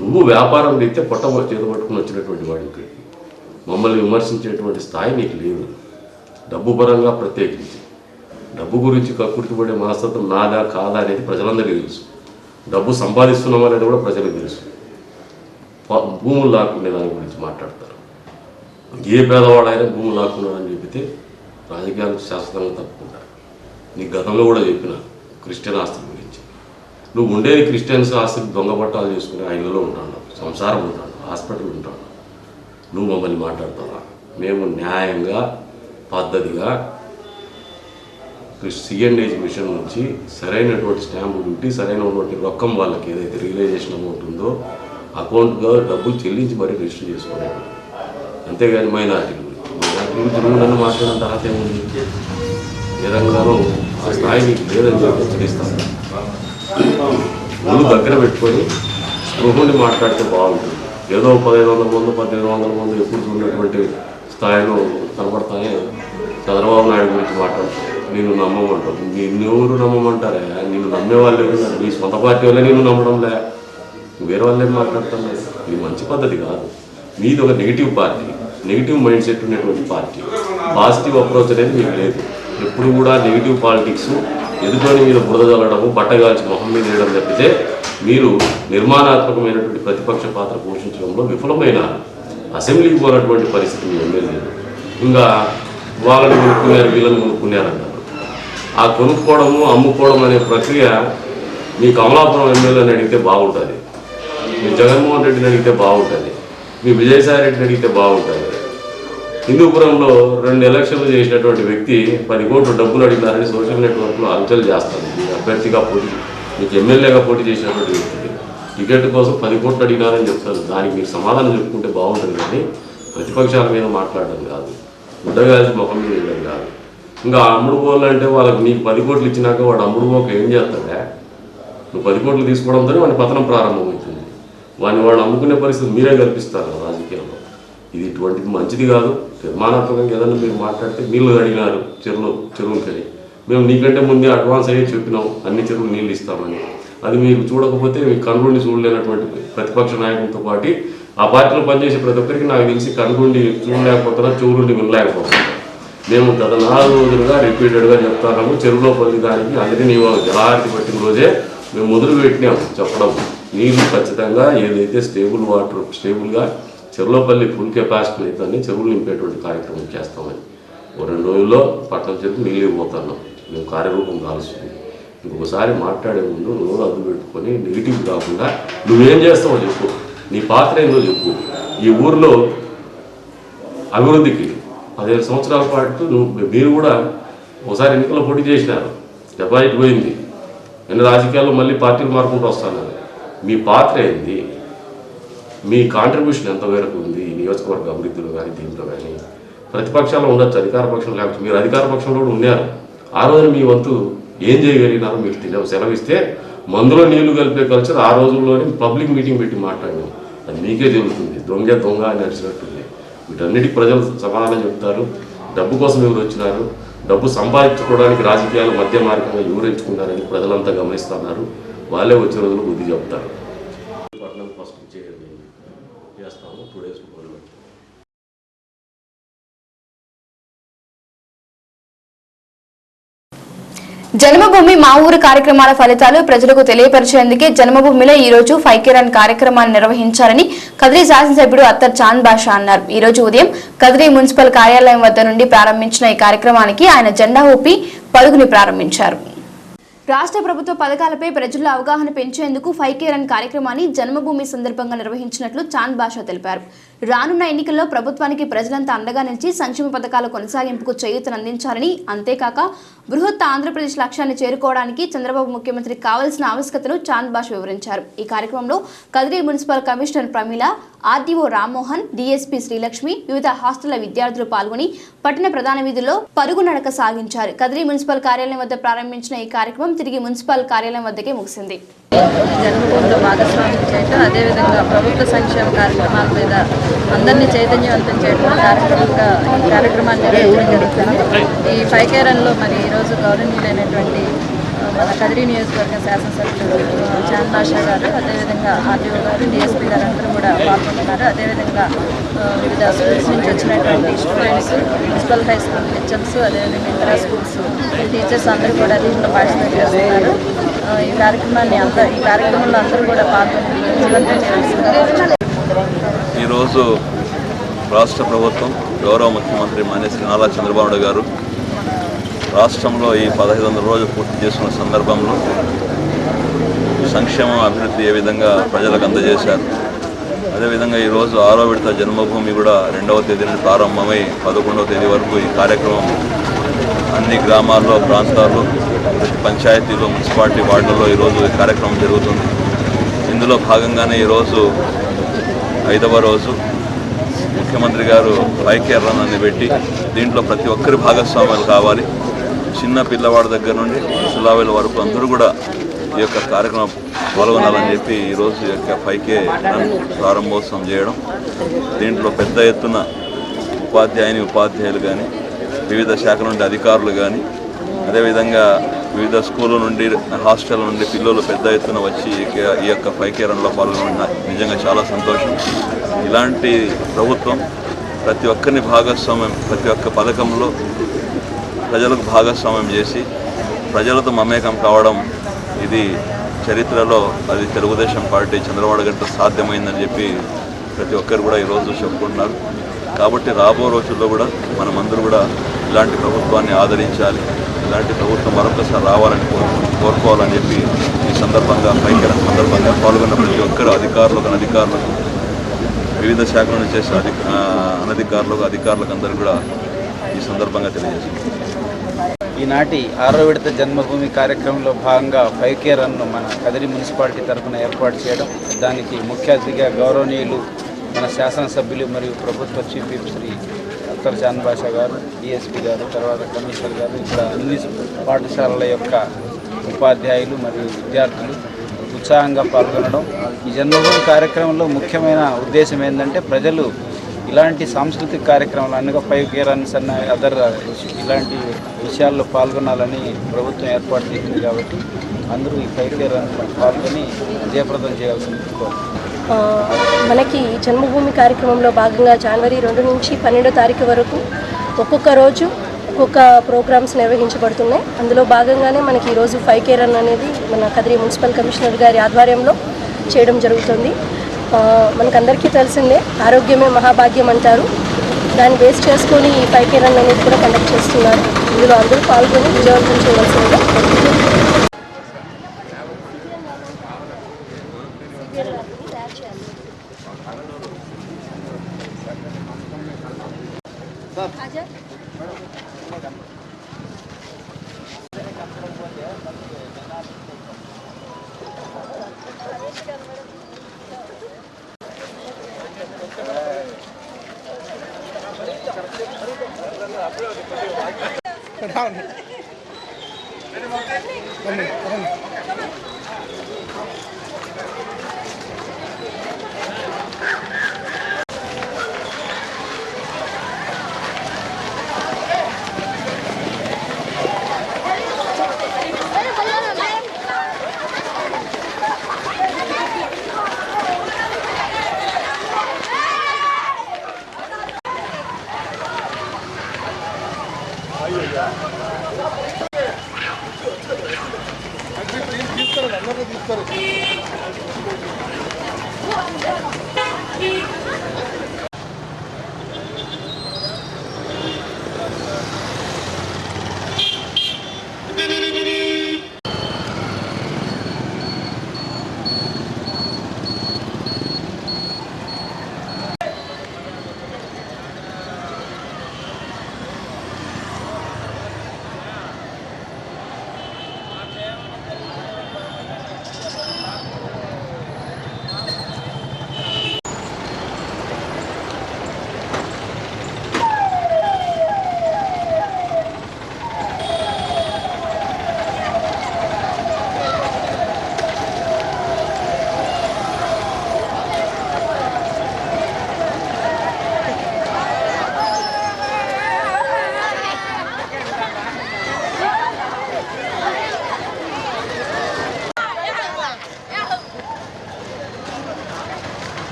నువ్వు వ్యాపారం రీత్యా చేత పట్టుకుని వచ్చినటువంటి వాడికి మమ్మల్ని విమర్శించేటువంటి స్థాయి నీకు లేదు. డబ్బు పరంగా ప్రత్యేకించి డబ్బు గురించి కక్కుర్తిపడే మనస్తత్వం నాదా కాదా అనేది ప్రజలందరికీ తెలుసు. డబ్బు సంపాదిస్తున్నాం అనేది కూడా ప్రజలకు తెలుసు. భూములు లాక్కునే దాని గురించి మాట్లాడతారు. ఏ పేదవాడైనా భూములు లాక్కున్నాడని చెబితే రాజకీయాలకు శాశ్వతంగా తప్పుకుంటారు. నీకు గతంలో కూడా చెప్పిన క్రిస్టియన్ ఆస్తుల గురించి. నువ్వు ఉండేది క్రిస్టియన్స్ ఆస్తులు దొంగ పట్టాలు చేసుకుని ఆ ఇళ్ళలో ఉంటాను, సంసారం ఉంటాను, హాస్పిటల్ ఉంటాను. నువ్వు మమ్మల్ని మాట్లాడతావా? మేము న్యాయంగా పద్ధతిగా సిఎండ్ఏజ్ మిషన్ నుంచి సరైనటువంటి స్టాంపు డ్యూటీ, సరైనటువంటి రొక్కం వాళ్ళకి ఏదైతే రియలైజేషన్ అమౌంట్ ఉందో అకౌంట్గా డబ్బులు చెల్లించి మరీ రిజిస్టర్ చేసుకోలేదు. అంతేగాని మైనారిటీ గురించి నువ్వు నన్ను మాట్లాడిన తర్వాత ఏముంది? ఏ రంగానో ఆ స్థాయి నీకు లేదని చెప్పి హెచ్చరిస్తాను. ఒళ్ళు దగ్గర పెట్టుకొని స్పృహుని మాట్లాడితే బాగుంటుంది. ఏదో 1500 మంది 1800 మంది ఎప్పుడు చూడనటువంటి స్థాయిలో కనబడతానే చంద్రబాబు నాయుడు గురించి మాట్లాడుతాను. నేను నమ్మమంటావు. నిన్నెవరు నమ్మమంటారే? నిన్ను నమ్మేవాళ్ళు ఎవరు? నీ సొంత పార్టీ వాళ్ళే నేను నమ్మడంలే, వేరే వాళ్ళే మాట్లాడతాను. ఇది మంచి పద్ధతి కాదు. మీది ఒక negative party, negative mind set ఉన్నటువంటి పార్టీ. పాజిటివ్ అప్రోచ్ అనేది మీకు లేదు. ఎప్పుడు కూడా నెగిటివ్ పాలిటిక్స్, ఎదుటోని మీద బురద చల్లడము, బట్టగాల్చి మొహం మీద వేయడం తప్పితే మీరు నిర్మాణాత్మకమైనటువంటి ప్రతిపక్ష పాత్ర పోషించడంలో విఫలమైన అసెంబ్లీకి పోయినటువంటి పరిస్థితి మీ ఎమ్మెల్యేలు. ఇంకా వాళ్ళని కొనుక్కున్నారు, వీళ్ళని కొనుక్కున్నారన్నారు. ఆ కొనుక్కోవడము అమ్ముకోవడం అనే ప్రక్రియ మీ కమలాపురం ఎమ్మెల్యేని అడిగితే బాగుంటుంది, మీ జగన్మోహన్ రెడ్డిని అడిగితే బాగుంటుంది, మీ విజయసాయి రెడ్డిని అడిగితే బాగుంటుంది. హిందూపురంలో 2 ఎలక్షన్లు చేసినటువంటి వ్యక్తి 10 కోట్లు డబ్బులు అడిగినారని సోషల్ నెట్వర్క్లో అలచలు చేస్తాను. మీకు అభ్యర్థిగా మీకు ఎమ్మెల్యేగా పోటీ చేసినటువంటి వ్యక్తి టికెట్ కోసం 10 కోట్లు అడిగినారని చెప్తారు. దానికి మీరు సమాధానం చెప్పుకుంటే బాగుంటుంది, కానీ ప్రతిపక్షాల మీద మాట్లాడడం కాదు, గుడ్డగాల్సి ముఖం మీద వేయడం కాదు. ఇంకా అమ్ముడు పోవాలంటే వాళ్ళకి నీకు 10 కోట్లు ఇచ్చినాక వాడు అమ్ముడు పోక ఏం చేస్తాడా? నువ్వు 10 కోట్లు తీసుకోవడంతోనే వాడి పతనం ప్రారంభమవుతుంది. వాడు అమ్ముకునే పరిస్థితి మీరే కల్పిస్తారు రాజకీయంలో. ఇది ఇటువంటిది మంచిది కాదు. నిర్మాణాత్మకంగా ఏదన్నా మీరు మాట్లాడితే నీళ్ళు అడిగినారు చెరువులకి, మేము నీకంటే ముందే అడ్వాన్స్ అయ్యి చెప్పినాం అన్ని చెరువులు నీళ్ళు ఇస్తామని. అది మీరు చూడకపోతే మీకు కనుగొండి చూడలేనటువంటి ప్రతిపక్ష నాయకులతో పాటు ఆ పార్టీలో పనిచేసే ప్రతి ఒక్కరికి నాకు తెలిసి కనుగొండి చూడలేకపోతున్నా, చెవులుండి వినలేకపోతున్నా. మేము గత 4 రోజులుగా రిపీటెడ్గా చెప్తాము. చెరువులో పల్లి దానికి అందరినీ జలాహారతి పట్టిన రోజే మేము మొదలు పెట్టినాం చెప్పడం. నీళ్ళు ఖచ్చితంగా ఏదైతే స్టేబుల్గా చెరువులపల్లి ఫుల్ కెపాసిటీ అయితే చెరువులు నింపేటువంటి కార్యక్రమం చేస్తామని 2 రోజుల్లో పట్టణం చెరువు నీళ్ళు ఇవ్వబోతున్నాం. మేము కార్యరూపం కాల్సింది. ఇంకొకసారి మాట్లాడే ముందు నోరు అడ్డు పెట్టుకొని నెగిటివ్ కాకుండా నువ్వేం చేస్తావో చెప్పు, నీ పాత్ర ఏందో చెప్పు. ఈ ఊర్లో అభివృద్ధికి 15 సంవత్సరాల పాటు మీరు కూడా ఒకసారి ఎన్నికల్లో పోటీ చేసినారు, డిపాజిట్ పోయింది. ఎన్ని రాజకీయాల్లో మళ్ళీ పార్టీలు మారుకుంటూ వస్తున్నారు. మీ పాత్ర ఏంది, మీ కాంట్రిబ్యూషన్ ఎంతవరకు ఉంది ఈ నియోజకవర్గ అభివృద్ధిలో కానీ దీంట్లో కానీ. ప్రతిపక్షాలు ఉండొచ్చు, అధికార పక్షం లేకపోతే మీరు అధికార పక్షంలో కూడా ఉన్నారు. ఆ రోజున మీ వంతు ఏం చేయగలిగినారో మీకు సెలవిస్తే మందులో నీళ్లు కలిపే కల్చర్ ఆ రోజుల్లోనే పబ్లిక్ మీటింగ్ పెట్టి మాట్లాడినాం. అది మీకే తెలుస్తుంది. దొంగ అని నడిచినట్టుంది. వీటన్నిటికీ ప్రజలు సమాధానం చెప్తారు. డబ్బు కోసం ఎవరు వచ్చినారు, డబ్బు సంపాదించుకోవడానికి రాజకీయాలు మధ్య మార్గంగా ఎవరు ఎంచుకున్నారని ప్రజలంతా గమనిస్తున్నారు. వాళ్ళే వచ్చే రోజులు బుద్ధి చెప్తారు. పట్టణం ఫస్ట్ చేస్తాము 2 days మొదలు. జన్మభూమి మా ఊరు కార్యక్రమాల ఫలితాలు ప్రజలకు తెలియపరిచేందుకే జన్మభూమిలో ఈ రోజు 5K రన్ కార్యక్రమాన్ని నిర్వహించాలని కదిరి శాసనసభ్యుడు అత్తర్ చాంద్ బాషా అన్నారు. ఈ రోజు ఉదయం కదిరి మున్సిపల్ కార్యాలయం వద్ద నుండి ప్రారంభించిన ఈ కార్యక్రమానికి ఆయన జెండా ఊపి పరుగుని ప్రారంభించారు. రాష్ట్ర ప్రభుత్వ పథకాలపై ప్రజల్లో అవగాహన పెంచేందుకు 5K రన్ కార్యక్రమాన్ని జన్మభూమి సందర్భంగా నిర్వహించినట్లు చాంద్ బాషా తెలిపారు. రానున్న ఎన్నికల్లో ప్రభుత్వానికి ప్రజలంతా అండగా నిలిచి సంక్షేమ పథకాల కొనసాగింపుకు చేయూతనందించాలని, అంతేకాక బృహత్ ఆంధ్రప్రదేశ్ లక్ష్యాన్ని చేరుకోవడానికి చంద్రబాబు ముఖ్యమంత్రికి కావాల్సిన ఆవశ్యకతను చాంద్ బాషా వివరించారు. ఈ కార్యక్రమంలో Kadiri municipal commissioner Pramila, RDO Rammohan, DSP Srilakshmi, వివిధ హాస్టళ్ల విద్యార్థులు పాల్గొని పట్టణ ప్రధాన వీధుల్లో పరుగు నడక సాగించారు. కదిరి మున్సిపల్ కార్యాలయం వద్ద ప్రారంభించిన ఈ కార్యక్రమం తిరిగి మున్సిపల్ కార్యాలయం వద్దకే ముగిసింది. జన్మభూమిలో భాగస్వామ్యం చేయటం, అదేవిధంగా ప్రభుత్వ సంక్షేమ కార్యక్రమాల మీద అందరినీ చైతన్యవంతం చేయడం ఈ కార్యక్రమాన్ని నిర్వహించడం జరుగుతుంది. ఈ 5K రన్లో మరి ఈరోజు గౌరవనీయులైనటువంటి మన కదిరి నియోజకవర్గ శాసనసభ్యులు చాంద్ బాషా గారు, అదేవిధంగా ఆర్డీఓ గారు, డిఎస్పీ గారు అందరూ కూడా పాల్గొంటున్నారు. అదేవిధంగా వివిధ స్కూల్స్ నుంచి వచ్చినటువంటి students, municipal high school HMs, అదేవిధంగా ఇతర స్కూల్స్ టీచర్స్ అందరూ కూడా దీంట్లో పార్టిసిపేట్ చేస్తున్నారు. ఈ కార్యక్రమంలో అందరూ కూడా పాల్గొని విజయవంతం చేస్తున్నారు. ఈరోజు రాష్ట్ర ప్రభుత్వం గౌరవ ముఖ్యమంత్రి మాన్యశ్రీ నారా చంద్రబాబు నాయుడు గారు రాష్ట్రంలో ఈ 1500 రోజులు పూర్తి చేసుకున్న సందర్భంలో సంక్షేమ అభివృద్ధి ఏ విధంగా ప్రజలకు అందజేశారు. అదేవిధంగా ఈరోజు 6వ విడత జన్మభూమి కూడా 2వ తేదీ నుండి ప్రారంభమై 11వ తేదీ వరకు ఈ కార్యక్రమం అన్ని గ్రామాల్లో, ప్రాంతాల్లో, పంచాయతీలో, మున్సిపాలిటీ వార్డులలో ఈరోజు ఈ కార్యక్రమం జరుగుతుంది. ఇందులో భాగంగానే ఈరోజు 5వ రోజు ముఖ్యమంత్రి గారు 5K రన్ అని పెట్టి దీంట్లో ప్రతి ఒక్కరి భాగస్వామ్యాలు కావాలి. చిన్న పిల్లవాడి దగ్గర నుండి ముసలావేల వరకు అందరూ కూడా ఈ యొక్క కార్యక్రమం పాల్గొనాలని చెప్పి ఈరోజు ఈ యొక్క 5K రన్ ప్రారంభోత్సవం చేయడం. దీంట్లో పెద్ద ఎత్తున ఉపాధ్యాయులు కానీ, వివిధ శాఖల నుండి అధికారులు కానీ, అదేవిధంగా వివిధ స్కూళ్ళ నుండి, హాస్టల్ నుండి పిల్లలు పెద్ద ఎత్తున వచ్చి ఈ యొక్క 5K రన్లో పాల్గొనడం నిజంగా చాలా సంతోషం. ఇలాంటి ప్రభుత్వం ప్రతి ఒక్కరిని భాగస్వామ్యం, ప్రతి ఒక్క పథకంలో ప్రజలకు భాగస్వామ్యం చేసి ప్రజలతో మమేకం కావడం, ఇది చరిత్రలో అది తెలుగుదేశం పార్టీ చంద్రబాబు గారితో సాధ్యమైందని చెప్పి ప్రతి ఒక్కరు కూడా ఈరోజు చెప్పుకుంటున్నారు. కాబట్టి రాబో రోజుల్లో కూడా మనమందరూ కూడా ఇలాంటి ప్రభుత్వాన్ని ఆదరించాలి, ఇలాంటి ప్రభుత్వం మరొకసారి రావాలని కోరుకోవాలని చెప్పి ఈ సందర్భంగా 5K రన్ సందర్భంగా పాల్గొన్న ప్రతి ఒక్కరు అధికారులకు వివిధ శాఖల నుంచి చేసే అధికారులకు అందరూ కూడా ఈ సందర్భంగా తెలియజేస్తున్నారు. ఈనాటి 6వ విడత జన్మభూమి కార్యక్రమంలో భాగంగా 5K రన్ను మన కదిరి మున్సిపాలిటీ తరఫున ఏర్పాటు చేయడం, దానికి ముఖ్య అతిథిగా గౌరవనీయులు మన శాసనసభ్యులు మరియు ప్రభుత్వ చీఫ్ విప్ శ్రీ అత్తర్ చాంద్ బాషా గారు, డిఎస్పీ గారు, తర్వాత కమిషనర్ గారు, ఇక్కడ అన్ని పాఠశాలల యొక్క ఉపాధ్యాయులు మరియు విద్యార్థులు ఉత్సాహంగా పాల్గొనడం. ఈ జన్మభూమి కార్యక్రమంలో ముఖ్యమైన ఉద్దేశం ఏంటంటే ప్రజలు ఇలాంటి సాంస్కృతిక కార్యక్రమాలు అనగా 5K రన్స్ అన్న అదర్ ఇలాంటి విషయాల్లో పాల్గొనాలని ప్రభుత్వం ఏర్పాటు చేసింది కాబట్టి అందరూ ఈ 5K రన్ పాల్గొని జయప్రదం చేయాల్సింది మనకి జన్మభూమి కార్యక్రమంలో భాగంగా జనవరి 2 నుంచి 12వ తారీఖు వరకు ఒక్కొక్క రోజు ఒక్కొక్క ప్రోగ్రామ్స్ నిర్వహించబడుతున్నాయి. అందులో భాగంగానే మనకి ఈరోజు 5K రన్ అనేది మన కదిరి మున్సిపల్ కమిషనర్ గారి ఆధ్వర్యంలో చేయడం జరుగుతుంది. మనకందరికీ తెలిసిందే ఆరోగ్యమే మహాభాగ్యం అంటారు. దాన్ని బేస్ చేసుకొని ఈ 5K రన్ అనేది కూడా కండక్ట్ చేస్తున్నారు. ఇందులో అందరూ పాల్గొని విజయవంతం చేయవలసిందిగా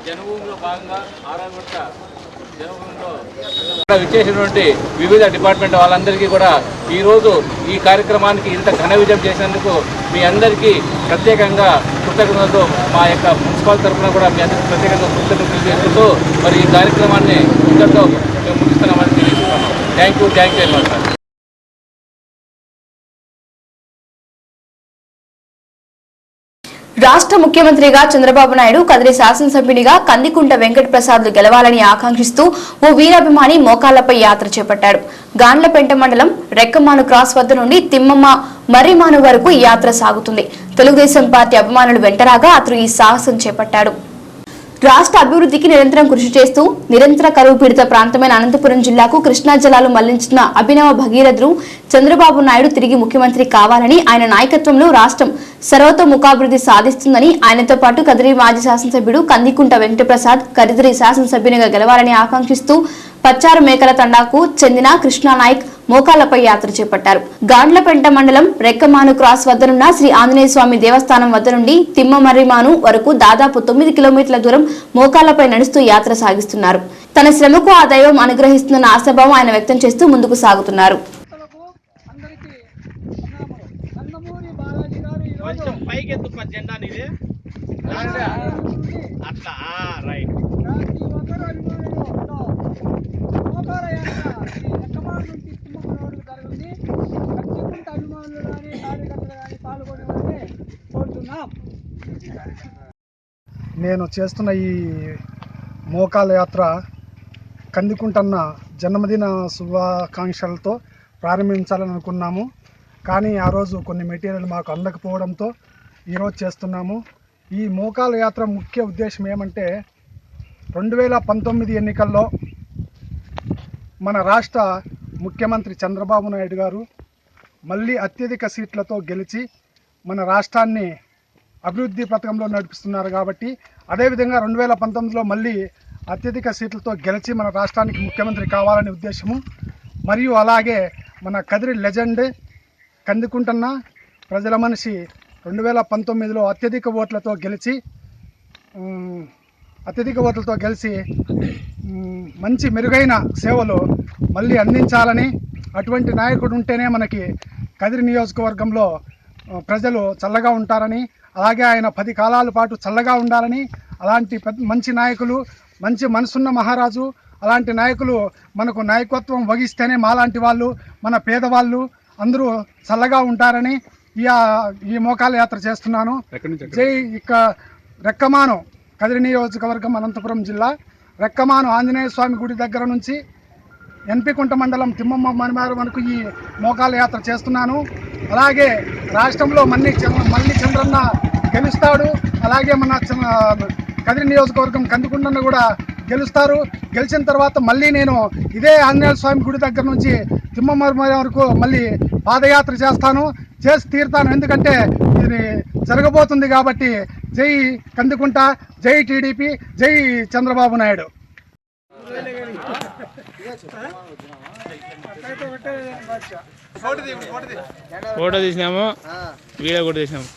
జనభూమిలో భాగంగా ఆరాధన జనభూమిలో విచ్చేసినటువంటి వివిధ డిపార్ట్మెంట్ వాళ్ళందరికీ కూడా ఈరోజు ఈ కార్యక్రమానికి ఇంత ఘన విజయం చేసినందుకు మీ అందరికీ ప్రత్యేకంగా కృతజ్ఞతలు మా యొక్క మున్సిపల్ తరఫున కూడా మీ అందరికీ ప్రత్యేకంగా కృతజ్ఞతలు తెలియజేస్తూ మరి ఈ కార్యక్రమాన్ని ఇంతటితో మేము ముగిస్తున్నామని తెలియజేస్తున్నాం. Thank you very much sir. రాష్ట్ర ముఖ్యమంత్రిగా చంద్రబాబు నాయుడు కదిరి శాసనసభ్యునిగా కందికుంట వెంకట ప్రసాద్లు గెలవాలని ఆకాంక్షిస్తూ ఓ వీరాభిమాని మోకాళ్లపై యాత్ర చేపట్టాడు. గాండ్లపెంట మండలం రెక్కమాను క్రాస్ వద్ద నుండి తిమ్మమ్మ మర్రిమాను వరకు ఈ యాత్ర సాగుతుంది. తెలుగుదేశం పార్టీ అభిమానులు వెంటరాగా అతను ఈ సాహసం చేపట్టాడు. రాష్ట్ర అభివృద్ధికి నిరంతరం కృషి చేస్తూ నిరంతర కరువు పీడిత ప్రాంతమైన అనంతపురం జిల్లాకు కృష్ణా జలాలు మళ్లించిన అభినవ భగీరథుడు చంద్రబాబు నాయుడు తిరిగి ముఖ్యమంత్రి కావాలని, ఆయన నాయకత్వంలో రాష్ట్రం సర్వతోముఖాభివృద్ధి సాధిస్తుందని, ఆయనతో పాటు కదిరి మాజీ శాసనసభ్యుడు కందికుంట వెంకటప్రసాద్ కదిరి శాసనసభ్యునిగా గెలవాలని ఆకాంక్షిస్తూ పచ్చారు మేకల తండాకు చెందిన కృష్ణానాయక్ మోకాళ్లపై యాత్ర చేపట్టారు. గాండ్లపెంట మండలం రెక్కమాను క్రాస్ వద్దనున్న శ్రీ ఆంజనేయ స్వామి దేవస్థానం వద్ద నుండి తిమ్మమర్రిమాను వరకు దాదాపు 9 కిలోమీటర్ల దూరం మోకాళ్లపై నడుస్తూ యాత్ర సాగిస్తున్నారు. తన శ్రమకు ఆ దైవం అనుగ్రహిస్తున్న ఆశాభావం ఆయన వ్యక్తం చేస్తూ ముందుకు సాగుతున్నారు. నేను చేస్తున్న ఈ మోకాల యాత్ర కందికుంటన్న జన్మదిన శుభాకాంక్షలతో ప్రారంభించాలని అనుకున్నాము. కానీ ఆ రోజు కొన్ని మెటీరియల్ మాకు అందకపోవడంతో ఈరోజు చేస్తున్నాము. ఈ మోకాల యాత్ర ముఖ్య ఉద్దేశం ఏమంటే 2019 ఎన్నికల్లో మన రాష్ట్ర ముఖ్యమంత్రి చంద్రబాబు నాయుడు గారు మళ్ళీ అత్యధిక సీట్లతో గెలిచి మన రాష్ట్రాన్ని అభివృద్ధి పథకంలో నడిపిస్తున్నారు. కాబట్టి అదేవిధంగా 2019లో మళ్ళీ అత్యధిక సీట్లతో గెలిచి మన రాష్ట్రానికి ముఖ్యమంత్రి కావాలనే ఉద్దేశము. మరియు అలాగే మన కదిరి లెజెండ్ కందికుంటన్న ప్రజల మనిషి 2019లో అత్యధిక ఓట్లతో గెలిచి మంచి మెరుగైన సేవలు మళ్ళీ అందించాలని, అటువంటి నాయకుడు ఉంటేనే మనకి కదిరి నియోజకవర్గంలో ప్రజలు చల్లగా ఉంటారని, అలాగే ఆయన 10 కాలాల పాటు చల్లగా ఉండాలని, అలాంటి మంచి నాయకులు, మంచి మనసున్న మహారాజు అలాంటి నాయకులు మనకు నాయకత్వం వహిస్తేనే మాలాంటి వాళ్ళు, మన పేదవాళ్ళు అందరూ చల్లగా ఉంటారని ఈ మోకాల యాత్ర చేస్తున్నాను. జై రెక్కమాను కదిరి నియోజకవర్గం అనంతపురం జిల్లా రెక్కమాను ఆంజనేయ స్వామి గుడి దగ్గర నుంచి ఎన్పికుంట మండలం తిమ్మమ్మ మణిమారు వరకు ఈ మోకాల యాత్ర చేస్తున్నాను. అలాగే రాష్ట్రంలో మళ్ళీ చంద్రన్న గెలుస్తాడు. అలాగే మన కదిరి నియోజకవర్గం కందికుంటన్న కూడా గెలుస్తారు. గెలిచిన తర్వాత మళ్ళీ నేను ఇదే ఆంజనేయ స్వామి గుడి దగ్గర నుంచి తిమ్మమ్మ వరకు మళ్ళీ పాదయాత్ర చేసి తీరుతాను. ఎందుకంటే ఇది జరగబోతుంది కాబట్టి. జై కందికుంట, జై టీడీపీ, జై చంద్రబాబు నాయుడు. ఫోటో తీసినాము, వీడియో కూడా తీసినాము.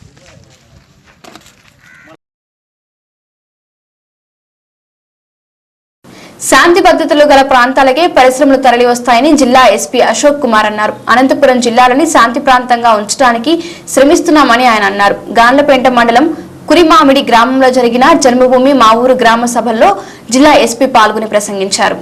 శాంతి భద్రతలు గల ప్రాంతాలకే పరిశ్రమలు తరలి వస్తాయని జిల్లా ఎస్పీ అశోక్ కుమార్ అన్నారు. అనంతపురం జిల్లాలోని శాంతి ప్రాంతంగా ఉంచడానికి శ్రమిస్తున్నామని ఆయన అన్నారు. గాండ్లపేంట మండలం కురిమామిడి గ్రామంలో జరిగిన జన్మభూమి మా ఊరు గ్రామ సభల్లో జిల్లా ఎస్పీ పాల్గొని ప్రసంగించారు.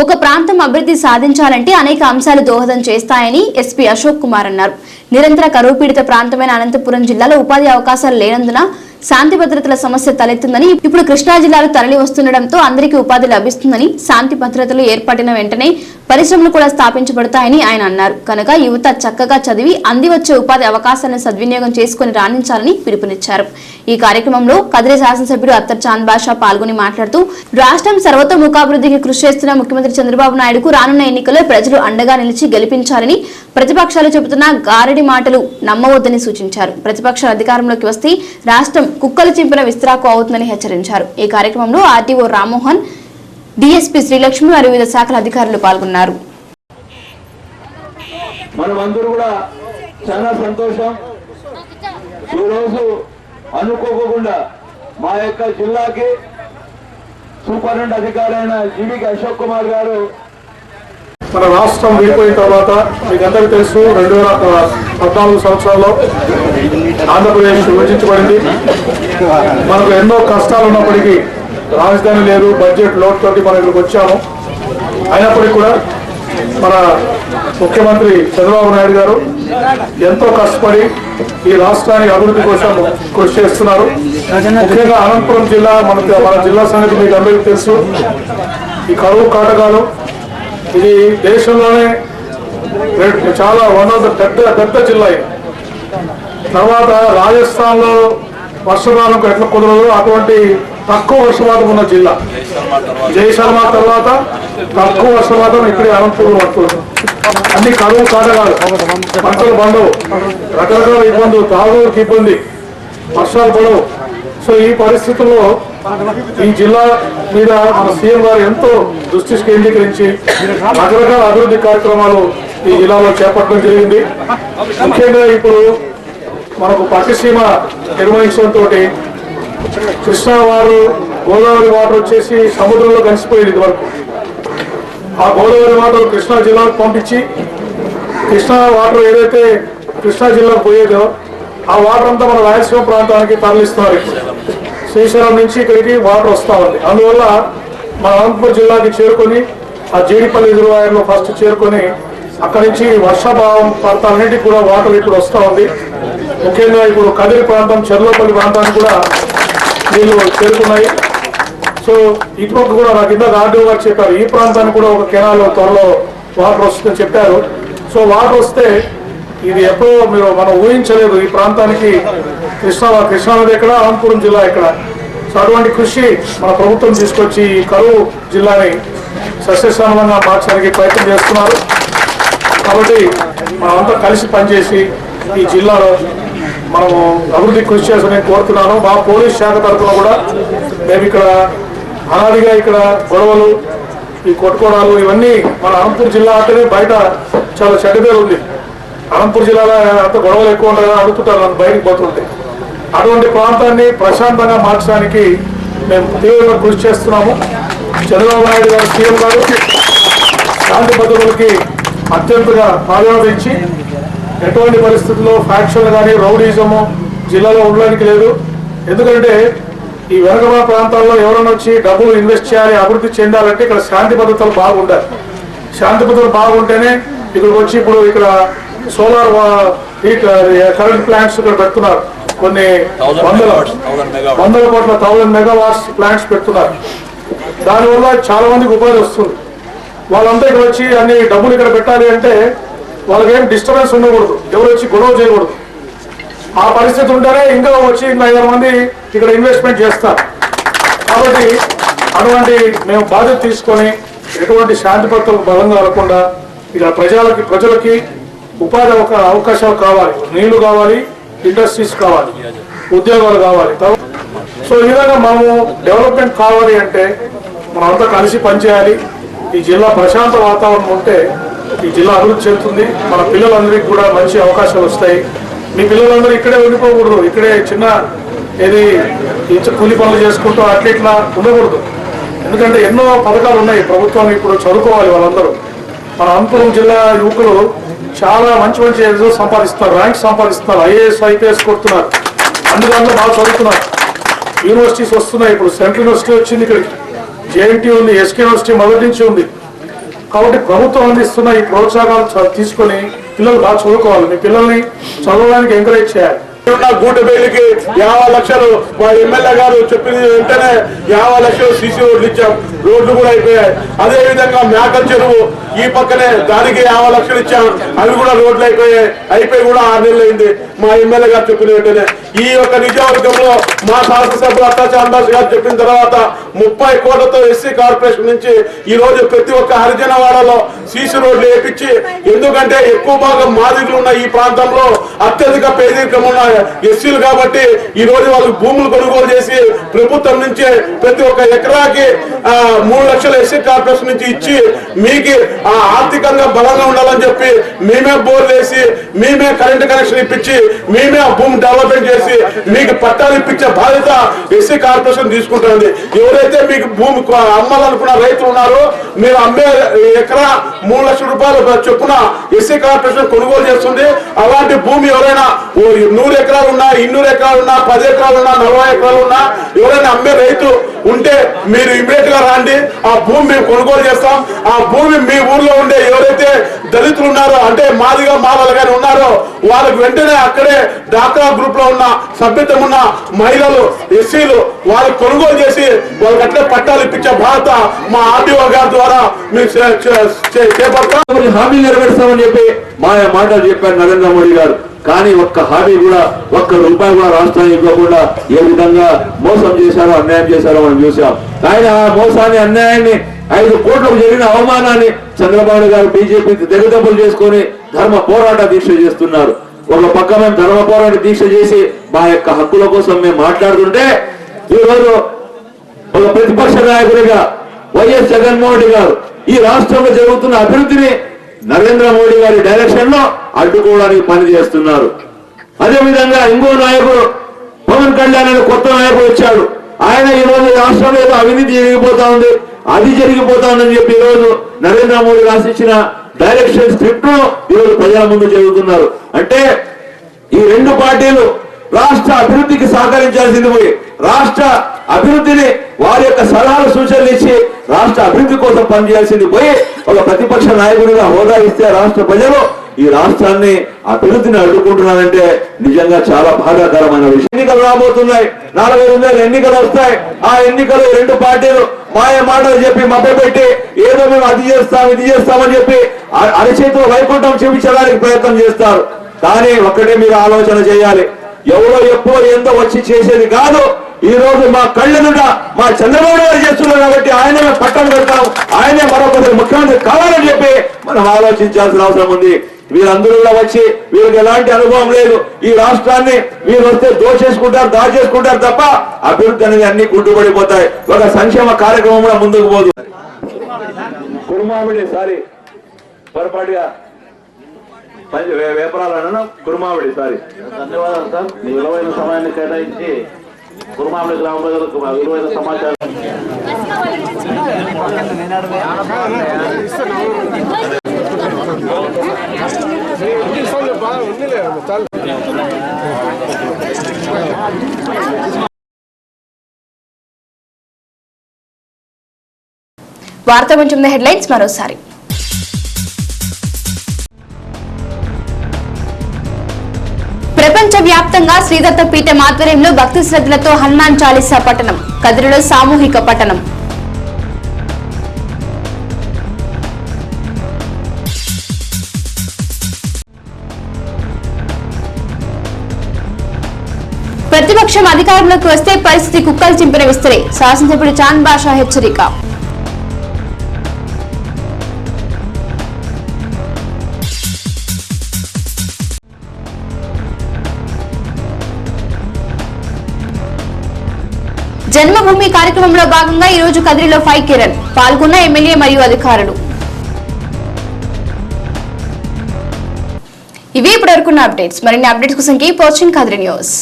ఒక ప్రాంతం అభివృద్ధి సాధించాలంటే అనేక అంశాలు దోహదం చేస్తాయని ఎస్పీ అశోక్ కుమార్ అన్నారు. నిరంతర కరువు పీడిత ప్రాంతమైన అనంతపురం జిల్లాలో ఉపాధి అవకాశాలు లేనందున శాంతి భద్రతల సమస్య తలెత్తుందని, ఇప్పుడు కృష్ణా జిల్లాలో తరలి వస్తుండటంతో అందరికీ ఉపాధి లభిస్తుందని, శాంతి భద్రతలు ఏర్పడిన వెంటనే పరిశ్రమలు కూడా స్థాపించబడతాయని ఆయన అన్నారు. కనుక యువత చక్కగా చదివి అంది వచ్చే ఉపాధి అవకాశాలను సద్వినియోగం చేసుకుని రాణించాలని పిలుపునిచ్చారు. ఈ కార్యక్రమంలో కదిరి శాసనసభ్యుడు అత్తర్ చాంద్ బాషా పాల్గొని మాట్లాడుతూ, రాష్ట్రం సర్వతోముఖాభివృద్ధికి కృషి చేస్తున్న ముఖ్యమంత్రి చంద్రబాబు నాయుడుకు రానున్న ఎన్నికల్లో ప్రజలు అండగా నిలిచి గెలిపించాలని, ప్రతిపక్షాలు చెబుతున్న గారడి మాటలు నమ్మవద్దని సూచించారు. ప్రతిపక్షాలు అధికారంలోకి వస్తే రాష్ట్రం కుక్కలు చింపిన విస్తరాకు అవుతుందని హెచ్చరించారు. ఈ కార్యక్రమంలో ఆర్టీఓ రామ్మోహన్, డిఎస్పీ శ్రీలక్ష్మి మరియు వివిధ శాఖల అధికారులు పాల్గొన్నారు. మనమందరూ కూడా చాలా సంతోషం. ఈరోజు అనుకోకుండా మా యొక్క జిల్లాకి సూపరింటెండెంట్ అధికారి అయిన జీవికి అశోక్ కుమార్ గారు, మన రాష్ట్రం విడిపోయిన తర్వాత మీకు అందరికీ తెలుసు 2014 సంవత్సరంలో ఆంధ్రప్రదేశ్ విభజించబడింది. మనకు ఎన్నో కష్టాలు ఉన్నప్పటికీ రాజధాని లేదు, బడ్జెట్ లోటు తోటి మనం ఇక్కడికి వచ్చాము. అయినప్పటికీ కూడా మన ముఖ్యమంత్రి చంద్రబాబు నాయుడు గారు ఎంతో కష్టపడి ఈ రాష్ట్రానికి అభివృద్ధి కోసం కృషి చేస్తున్నారు. ముఖ్యంగా అనంతపురం జిల్లా మన జిల్లా సంగతి మీకు అందరికీ తెలుసు. ఈ కరువు కాటకాలు ఇది దేశంలోనే చాలా పెద్ద జిల్లా. తర్వాత రాజస్థాన్లో వర్షపాతం ఎట్లా కుదరదు అటువంటి తక్కువ వర్షపాతం ఉన్న జిల్లా. జైసల్మార్ తర్వాత తక్కువ వర్షపాతం ఇక్కడే అనంతపురం పడుతుంది. అన్ని కరువు కాటకాలు, పంటలు పండవు, రకరకాల ఇబ్బందులు, తాగుకి ఇబ్బంది, వర్షాలు పడవు. సో ఈ పరిస్థితుల్లో ఈ జిల్లా మీద మన సీఎం గారు ఎంతో దృష్టి కేంద్రీకరించి రకరకాల అభివృద్ధి కార్యక్రమాలు ఈ జిల్లాలో చేపట్టడం జరిగింది. ముఖ్యంగా ఇప్పుడు మనకు పట్టిసీమ నిర్వహించడంతో కృష్ణా వారు గోదావరి వాటర్ వచ్చేసి సముద్రంలో కలిసిపోయింది ఇదివరకు. ఆ గోదావరి వాటర్ కృష్ణా జిల్లాకు పంపించి కృష్ణా వాటర్ ఏదైతే కృష్ణా జిల్లాకు పోయేదో ఆ వాటర్ అంతా మన రాయలసీమ ప్రాంతానికి తరలిస్తున్నారు. శ్రీశైలం నుంచి ఇక్కడికి వాటర్ వస్తూ ఉంది. అందువల్ల మన అనంతపురం జిల్లాకి చేరుకొని ఆ జీడిపల్లి రిజర్వాయర్లో ఫస్ట్ చేరుకొని అక్కడి నుంచి వర్షాభావం ప్రాంతాలన్నింటికి కూడా వాటర్ ఇప్పుడు వస్తూ ఉంది. ముఖ్యంగా ఇప్పుడు కదిరి ప్రాంతం చెర్లోపల్లి ప్రాంతానికి కూడా నీళ్లు చేరుకున్నాయి. సో ఇటుపక్క కూడా నాకు ఇందాక ఆర్డీఓ గారు చెప్పారు ఈ ప్రాంతానికి కూడా ఒక కెనాల్ త్వరలో వాటర్ వస్తుందని చెప్పారు. సో వాటర్ వస్తే ఇది ఎప్పుడో మనం ఊహించలేదు ఈ ప్రాంతానికి కృష్ణానది ఎక్కడ, అనంతపురం జిల్లా ఎక్కడ. సో అటువంటి కృషి మన ప్రభుత్వం తీసుకొచ్చి ఈ కరువు జిల్లాని సస్యశ్యామలంగా మార్చడానికి ప్రయత్నం చేస్తున్నారు. కాబట్టి మనమంతా కలిసి పనిచేసి ఈ జిల్లాలో మనము అభివృద్ధి కృషి చేస్తామని కోరుతున్నాను. మా పోలీస్ శాఖ తరఫున కూడా మేము ఇక్కడ అనాదిగా ఇక్కడ గొడవలు ఈ కొట్టుకోవడాలు ఇవన్నీ మన అనంతపురం జిల్లా అంటేనే బయట చాలా చెడ్డ పేరు ఉంది. అనంతపురం జిల్లాలో అంత గొడవలు ఎక్కువ ఉంటాయని అడుగుతుంటారు నన్ను బయటకు పోతుంటే. అటువంటి ప్రాంతాన్ని ప్రశాంతంగా మార్చడానికి మేము తీవ్రంగా కృషి చేస్తున్నాము. చంద్రబాబు నాయుడు గారు సీఎం గారు శాంతి భద్రతలకి అత్యంతగా ప్రాధాన్యత ఇచ్చి ఎటువంటి పరిస్థితుల్లో ఫ్యాక్షన్లు కానీ రౌడీజము జిల్లాలో ఉండడానికి లేదు. ఎందుకంటే ఈ వెనకబడిన ప్రాంతాల్లో ఎవరైనా వచ్చి డబ్బులు ఇన్వెస్ట్ చేయాలి, అభివృద్ధి చెందాలంటే ఇక్కడ శాంతి భద్రతలు బాగుండాలి. శాంతి భద్రతలు బాగుంటేనే ఇక్కడికి వచ్చి ఇప్పుడు ఇక్కడ సోలార్ కరెంట్ ప్లాంట్స్ ఇక్కడ పెడుతున్నారు. కొన్ని వందల కోట్ల 1000 మెగావాట్స్ ప్లాంట్స్ పెడుతున్నారు. దానివల్ల చాలా మందికి ఉపాధి వస్తుంది. వాళ్ళంతా ఇక్కడ వచ్చి అన్ని డబ్బులు ఇక్కడ పెట్టాలి అంటే వాళ్ళకేం డిస్టర్బెన్స్ ఉండకూడదు, ఎవరు వచ్చి గొడవ చేయకూడదు. ఆ పరిస్థితి ఉంటేనే ఇంకా వచ్చి 5 మంది ఇక్కడ ఇన్వెస్ట్మెంట్ చేస్తారు. కాబట్టి అటువంటి మేము బాధ్యత తీసుకొని ఎటువంటి శాంతి భద్రతలకు బలంగా రాకుండా ఇక్కడ ప్రజలకి ఉపాధి అవకాశాలు కావాలి, నీళ్లు కావాలి, ఇండస్ట్రీస్ కావాలి, ఉద్యోగాలు కావాలి. సో ఈ విధంగా మనము డెవలప్మెంట్ కావాలి అంటే మనమంతా కలిసి పనిచేయాలి. ఈ జిల్లా ప్రశాంత వాతావరణం ఉంటే ఈ జిల్లా అభివృద్ధి చెందుతుంది. మన పిల్లలందరికీ కూడా మంచి అవకాశాలు వస్తాయి. మీ పిల్లలందరూ ఇక్కడే ఉండిపోకూడదు, ఇక్కడే చిన్న కూలి పనులు చేసుకుంటూ అట్లా ఉండకూడదు. ఎందుకంటే ఎన్నో పథకాలు ఉన్నాయి ప్రభుత్వం, ఇప్పుడు చదువుకోవాలి వాళ్ళందరూ. మన అనంతపురం జిల్లా యువకులు చాలా మంచి రిజల్ట్ సంపాదిస్తున్నారు, ర్యాంక్ సంపాదిస్తున్నారు, IAS IPS కొడుతున్నారు, అన్ని దాంట్లో బాగా చదువుతున్నారు. యూనివర్సిటీస్ వస్తున్నాయి. ఇప్పుడు సెంట్రల్ యూనివర్సిటీ వచ్చింది, ఇక్కడికి JNT ఉంది, SK యూనివర్సిటీ మొదటి నుంచి ఉంది. కాబట్టి ప్రభుత్వం అందిస్తున్న ఈ ప్రోత్సాహాలు తీసుకొని పిల్లలు బాగా చదువుకోవాలి. మీ పిల్లల్ని చదవడానికి ఎంకరేజ్ చేయాలి. గూటబేలికి 50 లక్షలు మా ఎమ్మెల్యే గారు చెప్పిన వెంటనే 50 లక్షలు CC రోడ్లు ఇచ్చాం, రోడ్లు కూడా అయిపోయాయి. అదే విధంగా మేకల చెరువు ఈ పక్కనే దానికి 50 లక్షలు ఇచ్చాం, అవి కూడా రోడ్లు అయిపోయి కూడా 6 నెలలు అయింది. మా ఎమ్మెల్యే గారు చెప్పిన వెంటనే ఈ యొక్క నియోజకవర్గంలో మా శాసనసభ్యులు అత్తా చాందాస్ గారు చెప్పిన తర్వాత 30 కోట్లతో SC కార్పొరేషన్ నుంచి ఈ రోజు ప్రతి ఒక్క హరిజన వాడలో CC రోడ్లు వేయించి, ఎందుకంటే ఎక్కువ భాగం మాదిగలు ఉన్న ఈ ప్రాంతంలో అత్యధిక పేదరికం ఉన్న ఎస్సీలు కాబట్టి ఈ రోజు వాళ్ళకి భూములు కొనుగోలు చేసి ప్రభుత్వం నుంచే ప్రతి ఒక్క ఎకరాకి 3 లక్షల SC కార్పొరేషన్ నుంచి ఇచ్చి మీకు ఆర్థికంగా బలంగా ఉండాలని చెప్పి మేమే బోర్లు వేసి మేమే కరెంట్ కనెక్షన్ ఇప్పించి మేమే ఆ భూమి డెవలప్మెంట్ చేసి మీకు పట్టాలు ఇప్పించే బాధ్యత SC కార్పొరేషన్ తీసుకుంటుంది. ఎవరైతే మీకు భూమి అమ్మాలనుకున్న రైతులు ఉన్నారో మీరు అమ్మే ఎకరా 3 లక్షల రూపాయలు చొప్పున SC కార్పొరేషన్ కొనుగోలు చేస్తుంది. అలాంటి భూమి ఎవరైనా 100 ఎకరాలు ఉన్నా, 200 ఎకరాలు ఉన్నా, 10 ఎకరాలు ఉన్నా, 40 ఎకరాలు ఉన్నా ఎవరైనా అమ్మే రైతు ఉంటే మీరు ఇమీడియట్ గా రండి, ఆ భూమి మేము కొనుగోలు చేస్తాం. ఆ భూమి మీ ఊర్లో ఉండే ఎవరైతే దళితులు ఉన్నారో అంటే మాదిగా మాలలు కానీ ఉన్నారో వాళ్ళకి వెంటనే అక్కడే డాక్రా గ్రూప్ లో ఉన్న సభ్యత్వం ఉన్న మహిళలు ఎస్సీలు వాళ్ళకి కొనుగోలు చేసి వాళ్ళకి అట్లే పట్టాలు ఇప్పించే బాధ్యత మా ఆర్డీఓ గారి ద్వారా మేము చేపడతాం. హామీ నెరవేరుస్తామని చెప్పి మాటలు చెప్పారు నరేంద్ర మోడీ గారు. కానీ ఒక్క హామీ కూడా, ఒక్క రూపాయి కూడా రాష్ట్రానికి ఇవ్వకుండా ఏ విధంగా మోసం చేశారో, అన్యాయం చేశారో మనం చూసాం. ఆయన ఆ మోసాన్ని, అన్యాయాన్ని, 5 కోట్లకు జరిగిన అవమానాన్ని చంద్రబాబు గారు బీజేపీకి తెగదెబ్బలు చేసుకొని ధర్మ పోరాట దీక్ష చేస్తున్నారు. ఒక పక్క మేము ధర్మ పోరాట దీక్ష చేసి మా యొక్క హక్కుల కోసం మేము మాట్లాడుతుంటే ఈరోజు ఒక ప్రతిపక్ష నాయకుడిగా వైఎస్ జగన్మోహన్ రెడ్డి గారు ఈ రాష్ట్రంలో జరుగుతున్న అభివృద్ధిని నరేంద్ర మోడీ గారి డైరెక్షన్ లో అడ్డుకోవడానికి పనిచేస్తున్నారు. అదేవిధంగా ఇంకో నాయకుడు పవన్ కళ్యాణ్ అనే కొత్త నాయకుడు వచ్చాడు. ఆయన ఈ రోజు రాష్ట్రంలో ఏదో అవినీతి జరిగిపోతా ఉంది, అది జరిగిపోతా ఉందని చెప్పి ఈ రోజు నరేంద్ర మోడీ రాసిచ్చిన డైరెక్షన్ స్క్రిప్ట్ ను ఈరోజు ప్రజల ముందు చదువుతున్నారు. అంటే ఈ రెండు పార్టీలు రాష్ట్ర అభివృద్ధికి సహకరించాల్సింది పోయి రాష్ట్ర అభివృద్ధిని వారి యొక్క సలహాలు సూచనలు ఇచ్చి రాష్ట్ర అభివృద్ధి కోసం పనిచేయాల్సింది పోయి ఒక ప్రతిపక్ష నాయకుడిగా హోదా ఇస్తే రాష్ట్ర ప్రజలు ఈ రాష్ట్రాన్ని అభివృద్ధిని అడ్డుకుంటున్నారంటే నిజంగా చాలా బాధాకరమైన విషయం. ఎన్నికలు రాబోతున్నాయి, 4 ఎన్నికలు వస్తాయి. ఆ ఎన్నికలు రెండు పార్టీలు మాయ మాటలు చెప్పి మభ్యపెట్టి ఏదో మేము అది చేస్తాం ఇది చేస్తామని చెప్పి అరచేతిలో వైకుంఠం చూపించడానికి ప్రయత్నం చేస్తారు. కానీ ఒక్కటే మీరు ఆలోచన చేయాలి, ఎవరో ఎప్పుడో ఏందో వచ్చి చేసేది కాదు. ఈ రోజు మా కళ్ళెదుట మా చంద్రబాబు గారు చేస్తున్నారు కాబట్టి ఆయనే పట్టం పెడతాం, ఆయనే మరొకసారి ముఖ్యమంత్రి కావాలని చెప్పి మనం ఆలోచించాల్సిన అవసరం ఉంది. వీరందరూ వచ్చి వీరికి ఎలాంటి అనుభవం లేదు, ఈ రాష్ట్రాన్ని వీరు వస్తే దోచేసుకుంటారు దాచేసుకుంటారు తప్ప అభివృద్ధి అనేది అన్ని గుడ్డుపడిపోతాయి. ఒక సంక్షేమ కార్యక్రమం కూడా ముందుకు పోదు. కురుమామిడి సారీ పొరపాటుగా వేపరాలన్నా కురుమామిడి సారీ. ధన్యవాదాలు సార్, మీ విలువైన సమయాన్ని కేటాయించి కురుమామిడి గ్రామ ప్రజలకు విలువైన సమాచారం. వార్తా మంచం హెడ్లైన్స్ మరోసారి. ప్రపంచ వ్యాప్తంగా శ్రీదత్త పీఠం ఆధ్వర్యంలో భక్తి శ్రద్ధలతో హనుమాన్ చాలీసా పఠనం, కదిరిలో సామూహిక పఠనం. ప్రతిపక్షం అధికారంలోకి వస్తే పరిస్థితి కుక్కలు చింపిన విస్తరే, శాసనసభ్యుడు చాంద్ బాషా హెచ్చరిక. జన్మభూమి కార్యక్రమంలో భాగంగా ఈ రోజు కదిరిలో ఫైకేరన్ పాల్గొన్న ఎమ్మెల్యే మరియు అధికారులు. ఇవి ఇప్పటివరకున్న అప్డేట్స్. మరిన్ని అప్డేట్స్ కోసం కీప్ వాచింగ్ కదిరి న్యూస్.